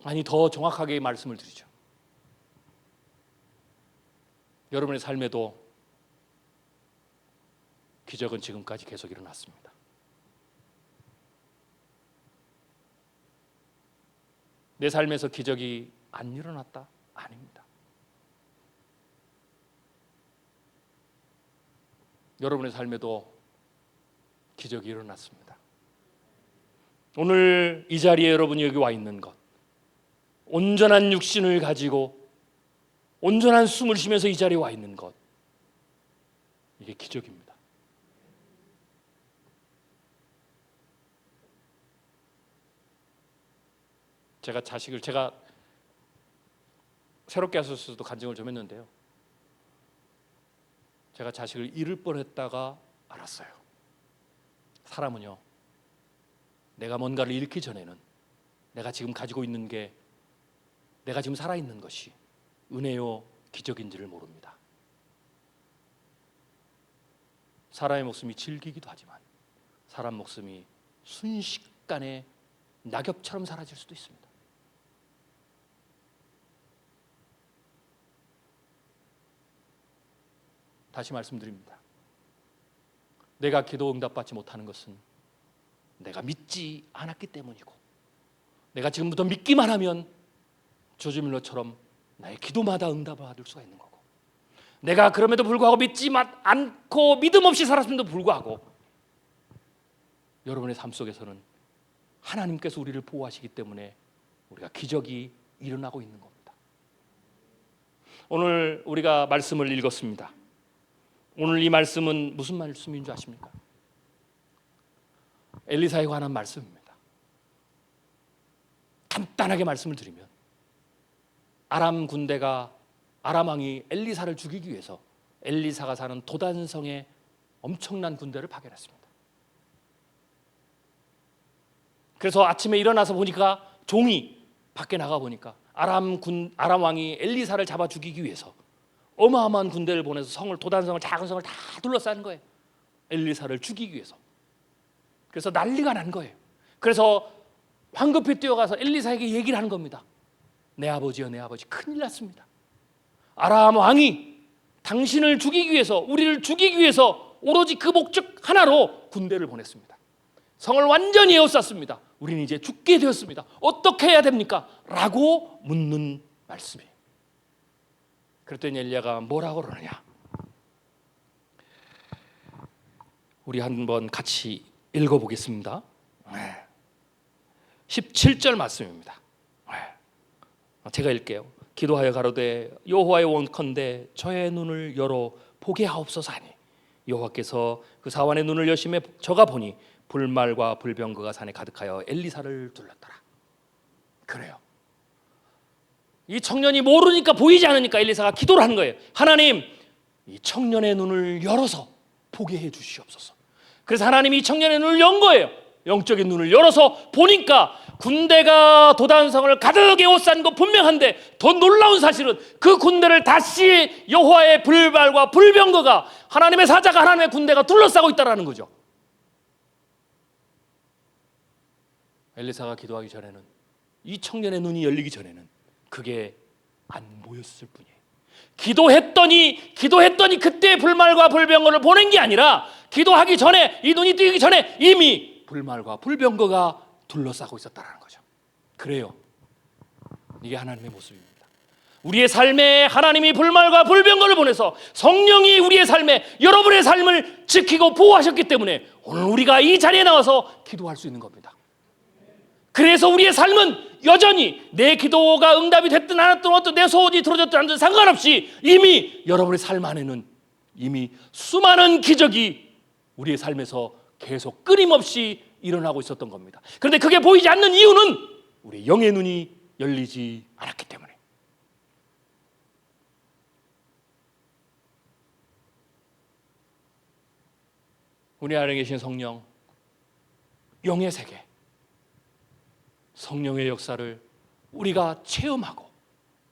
아니, 더 정확하게 말씀을 드리죠. 여러분의 삶에도 기적은 지금까지 계속 일어났습니다. 내 삶에서 기적이 안 일어났다? 아닙니다. 여러분의 삶에도 기적이 일어났습니다. 오늘 이 자리에 여러분이 여기 와 있는 것, 온전한 육신을 가지고 온전한 숨을 쉬면서 이 자리에 와 있는 것, 이게 기적입니다. 제가 새롭게 하셔서도 간증을 좀 했는데요, 제가 자식을 잃을 뻔했다가 알았어요. 사람은요, 내가 뭔가를 잃기 전에는 내가 지금 가지고 있는 게, 내가 지금 살아있는 것이 은혜요 기적인지를 모릅니다. 사람의 목숨이 질기기도 하지만 사람 목숨이 순식간에 낙엽처럼 사라질 수도 있습니다. 다시 말씀드립니다. 내가 기도 응답받지 못하는 것은 내가 믿지 않았기 때문이고, 내가 지금부터 믿기만 하면 조지 밀러처럼 나의 기도마다 응답을 받을 수가 있는 거고, 내가 그럼에도 불구하고 믿지 않고 믿음 없이 살았음에도 불구하고 여러분의 삶 속에서는 하나님께서 우리를 보호하시기 때문에 우리가 기적이 일어나고 있는 겁니다. 오늘 우리가 말씀을 읽었습니다. 오늘 이 말씀은 무슨 말씀인 줄 아십니까? 엘리사에 관한 말씀입니다. 간단하게 말씀을 드리면, 아람 군대가, 아람 왕이 엘리사를 죽이기 위해서 엘리사가 사는 도단성에 엄청난 군대를 파견했습니다. 그래서 아침에 일어나서 보니까 종이 밖에 나가 보니까 아람 왕이 엘리사를 잡아 죽이기 위해서 어마어마한 군대를 보내서 도단성을, 작은 성을 다 둘러싼 거예요. 엘리사를 죽이기 위해서. 그래서 난리가 난 거예요. 그래서 황급히 뛰어가서 엘리사에게 얘기를 하는 겁니다. 내 아버지여, 내 아버지, 큰일 났습니다. 아람 왕이 당신을 죽이기 위해서, 우리를 죽이기 위해서 오로지 그 목적 하나로 군대를 보냈습니다. 성을 완전히 에워쌌습니다. 우리는 이제 죽게 되었습니다. 어떻게 해야 됩니까? 라고 묻는 말씀이에요. 그랬더니 엘리야가 뭐라고 그러느냐? 우리 한번 같이 읽어보겠습니다. 17절 말씀입니다. 제가 읽게요. 기도하여 가로되 여호와의 원컨대 저의 눈을 열어 보게 하옵소서 하니, 여호와께서 그 사환의 눈을 여심해 저가 보니 불말과 불병거가 산에 가득하여 엘리사를 둘렀더라. 그래요. 이 청년이 모르니까, 보이지 않으니까 엘리사가 기도를 하는 거예요. 하나님, 이 청년의 눈을 열어서 보게 해 주시옵소서. 그래서 하나님이 이 청년의 눈을 연 거예요. 영적인 눈을 열어서 보니까 군대가 도단성을 가득 에워싼 거 분명한데, 더 놀라운 사실은 그 군대를 다시 여호와의 불발과 불병거가, 하나님의 사자가, 하나님의 군대가 둘러싸고 있다는 거죠. 엘리사가 기도하기 전에는, 이 청년의 눈이 열리기 전에는 그게 안 보였을 뿐이에요. 기도했더니 그때 불말과 불병거를 보낸 게 아니라 기도하기 전에, 이 눈이 뜨기 전에 이미 불말과 불병거가 둘러싸고 있었다는 거죠. 그래요. 이게 하나님의 모습입니다. 우리의 삶에 하나님이 불말과 불병거를 보내서 성령이 우리의 삶에, 여러분의 삶을 지키고 보호하셨기 때문에 오늘 우리가 이 자리에 나와서 기도할 수 있는 겁니다. 그래서 우리의 삶은 여전히 내 기도가 응답이 됐든 안 됐든, 어떤 내 소원이 들어졌든 안 됐든 상관없이 이미 여러분의 삶 안에는 이미 수많은 기적이 우리의 삶에서 계속 끊임없이 일어나고 있었던 겁니다. 그런데 그게 보이지 않는 이유는 우리 영의 눈이 열리지 않았기 때문에. 우리 안에 계신 성령, 영의 세계, 성령의 역사를 우리가 체험하고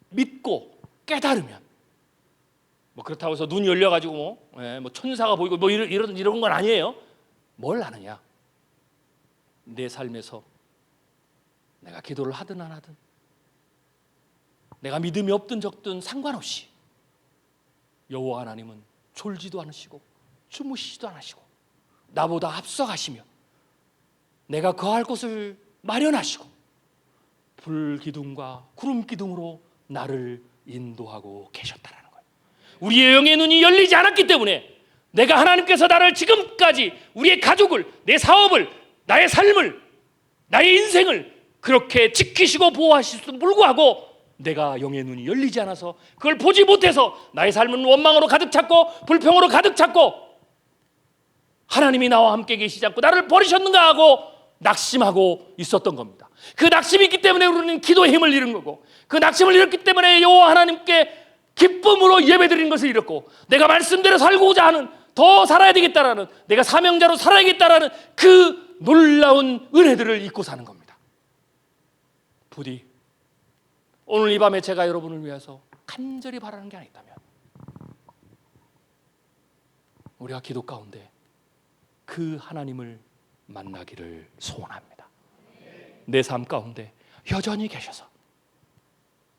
믿고 깨달으면, 뭐 그렇다고 해서 눈이 열려가지고 뭐 천사가 보이고 뭐 이런 건 아니에요. 뭘 아느냐? 내 삶에서 내가 기도를 하든 안 하든, 내가 믿음이 없든 적든 상관없이 여호와 하나님은 졸지도 않으시고 주무시지도 않으시고 나보다 앞서가시며 내가 거할 곳을 마련하시고 불기둥과 구름기둥으로 나를 인도하고 계셨다라는 거예요. 우리의 영의 눈이 열리지 않았기 때문에 내가 하나님께서 나를 지금까지, 우리의 가족을, 내 사업을, 나의 삶을, 나의 인생을 그렇게 지키시고 보호하시면서도 불구하고 내가 영의 눈이 열리지 않아서 그걸 보지 못해서 나의 삶은 원망으로 가득 찼고 불평으로 가득 찼고 하나님이 나와 함께 계시지 않고 나를 버리셨는가 하고 낙심하고 있었던 겁니다. 그 낙심이 있기 때문에 우리는 기도의 힘을 잃은 거고, 그 낙심을 잃었기 때문에 여호와 하나님께 기쁨으로 예배드리는 것을 잃었고, 내가 말씀대로 살고자 하는, 더 살아야 되겠다라는, 내가 사명자로 살아야겠다라는 그 놀라운 은혜들을 잊고 사는 겁니다. 부디 오늘 이 밤에 제가 여러분을 위해서 간절히 바라는 게 하나 있다면, 우리가 기도 가운데 그 하나님을 만나기를 소원합니다. 내 삶 가운데 여전히 계셔서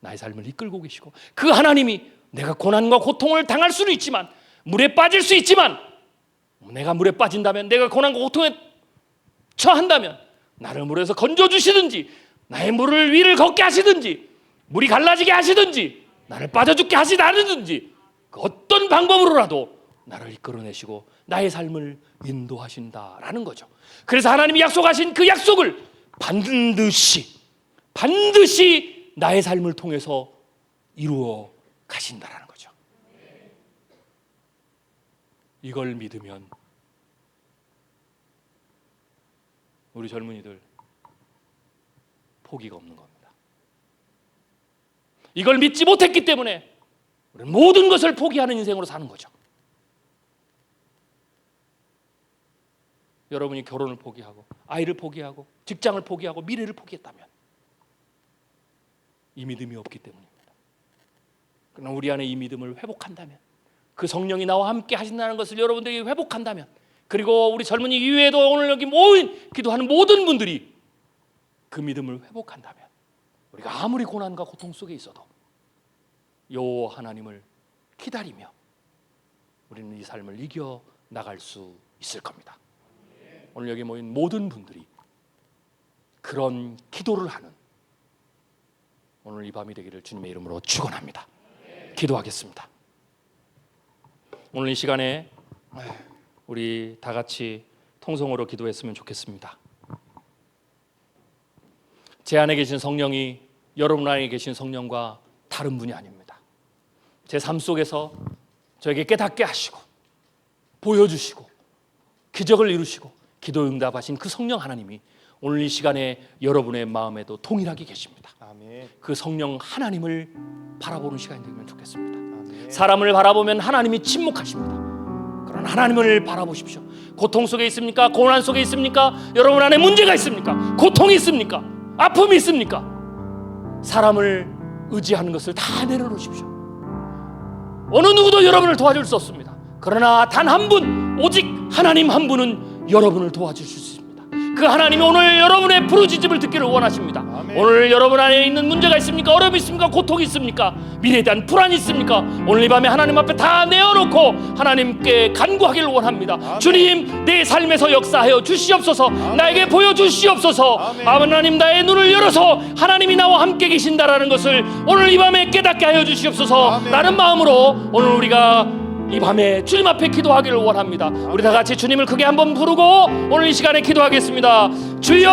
나의 삶을 이끌고 계시고, 그 하나님이 내가 고난과 고통을 당할 수는 있지만, 물에 빠질 수 있지만, 내가 물에 빠진다면, 내가 고난과 고통에 처한다면 나를 물에서 건져주시든지, 나의 물을 위를 걷게 하시든지, 물이 갈라지게 하시든지, 나를 빠져 죽게 하시다든지, 그 어떤 방법으로라도 나를 이끌어내시고 나의 삶을 인도하신다라는 거죠. 그래서 하나님이 약속하신 그 약속을 반드시 나의 삶을 통해서 이루어 가신다라는 거죠. 이걸 믿으면 우리 젊은이들 포기가 없는 겁니다. 이걸 믿지 못했기 때문에 우리는 모든 것을 포기하는 인생으로 사는 거죠. 여러분이 결혼을 포기하고 아이를 포기하고 직장을 포기하고 미래를 포기했다면 이 믿음이 없기 때문입니다. 그러나 우리 안에 이 믿음을 회복한다면, 그 성령이 나와 함께 하신다는 것을 여러분들이 회복한다면, 그리고 우리 젊은이 이외에도 오늘 여기 모인 기도하는 모든 분들이 그 믿음을 회복한다면, 우리가 아무리 고난과 고통 속에 있어도 여호와 하나님을 기다리며 우리는 이 삶을 이겨 나갈 수 있을 겁니다. 오늘 여기 모인 모든 분들이 그런 기도를 하는 오늘 이 밤이 되기를 주님의 이름으로 축원합니다. 기도하겠습니다. 오늘 이 시간에 우리 다 같이 통성으로 기도했으면 좋겠습니다. 제 안에 계신 성령이 여러분 안에 계신 성령과 다른 분이 아닙니다. 제 삶 속에서 저에게 깨닫게 하시고 보여주시고 기적을 이루시고 기도 응답하신 그 성령 하나님이 오늘 이 시간에 여러분의 마음에도 동일하게 계십니다. 아멘. 그 성령 하나님을 바라보는 시간이 되면 좋겠습니다. 아멘. 사람을 바라보면 하나님이 침묵하십니다. 그러나 하나님을 바라보십시오. 고통 속에 있습니까? 고난 속에 있습니까? 여러분 안에 문제가 있습니까? 고통이 있습니까? 아픔이 있습니까? 사람을 의지하는 것을 다 내려놓으십시오. 어느 누구도 여러분을 도와줄 수 없습니다. 그러나 단 한 분, 오직 하나님 한 분은 여러분을 도와주실 수 있습니다. 그 하나님이 오늘 여러분의 부르짖음을 듣기를 원하십니다. 아멘. 오늘 여러분 안에 있는 문제가 있습니까? 어려움이 있습니까? 고통이 있습니까? 미래에 대한 불안이 있습니까? 오늘 이 밤에 하나님 앞에 다 내어놓고 하나님께 간구하기를 원합니다. 아멘. 주님, 내 삶에서 역사하여 주시옵소서. 나에게 보여주시옵소서. 하나님, 나의 눈을 열어서 하나님이 나와 함께 계신다라는 것을 오늘 이 밤에 깨닫게 하여 주시옵소서. 라는 마음으로 오늘 우리가 이 밤에 주님 앞에 기도하기를 원합니다. 우리 다 같이 주님을 크게 한번 부르고 오늘 이 시간에 기도하겠습니다. 주여!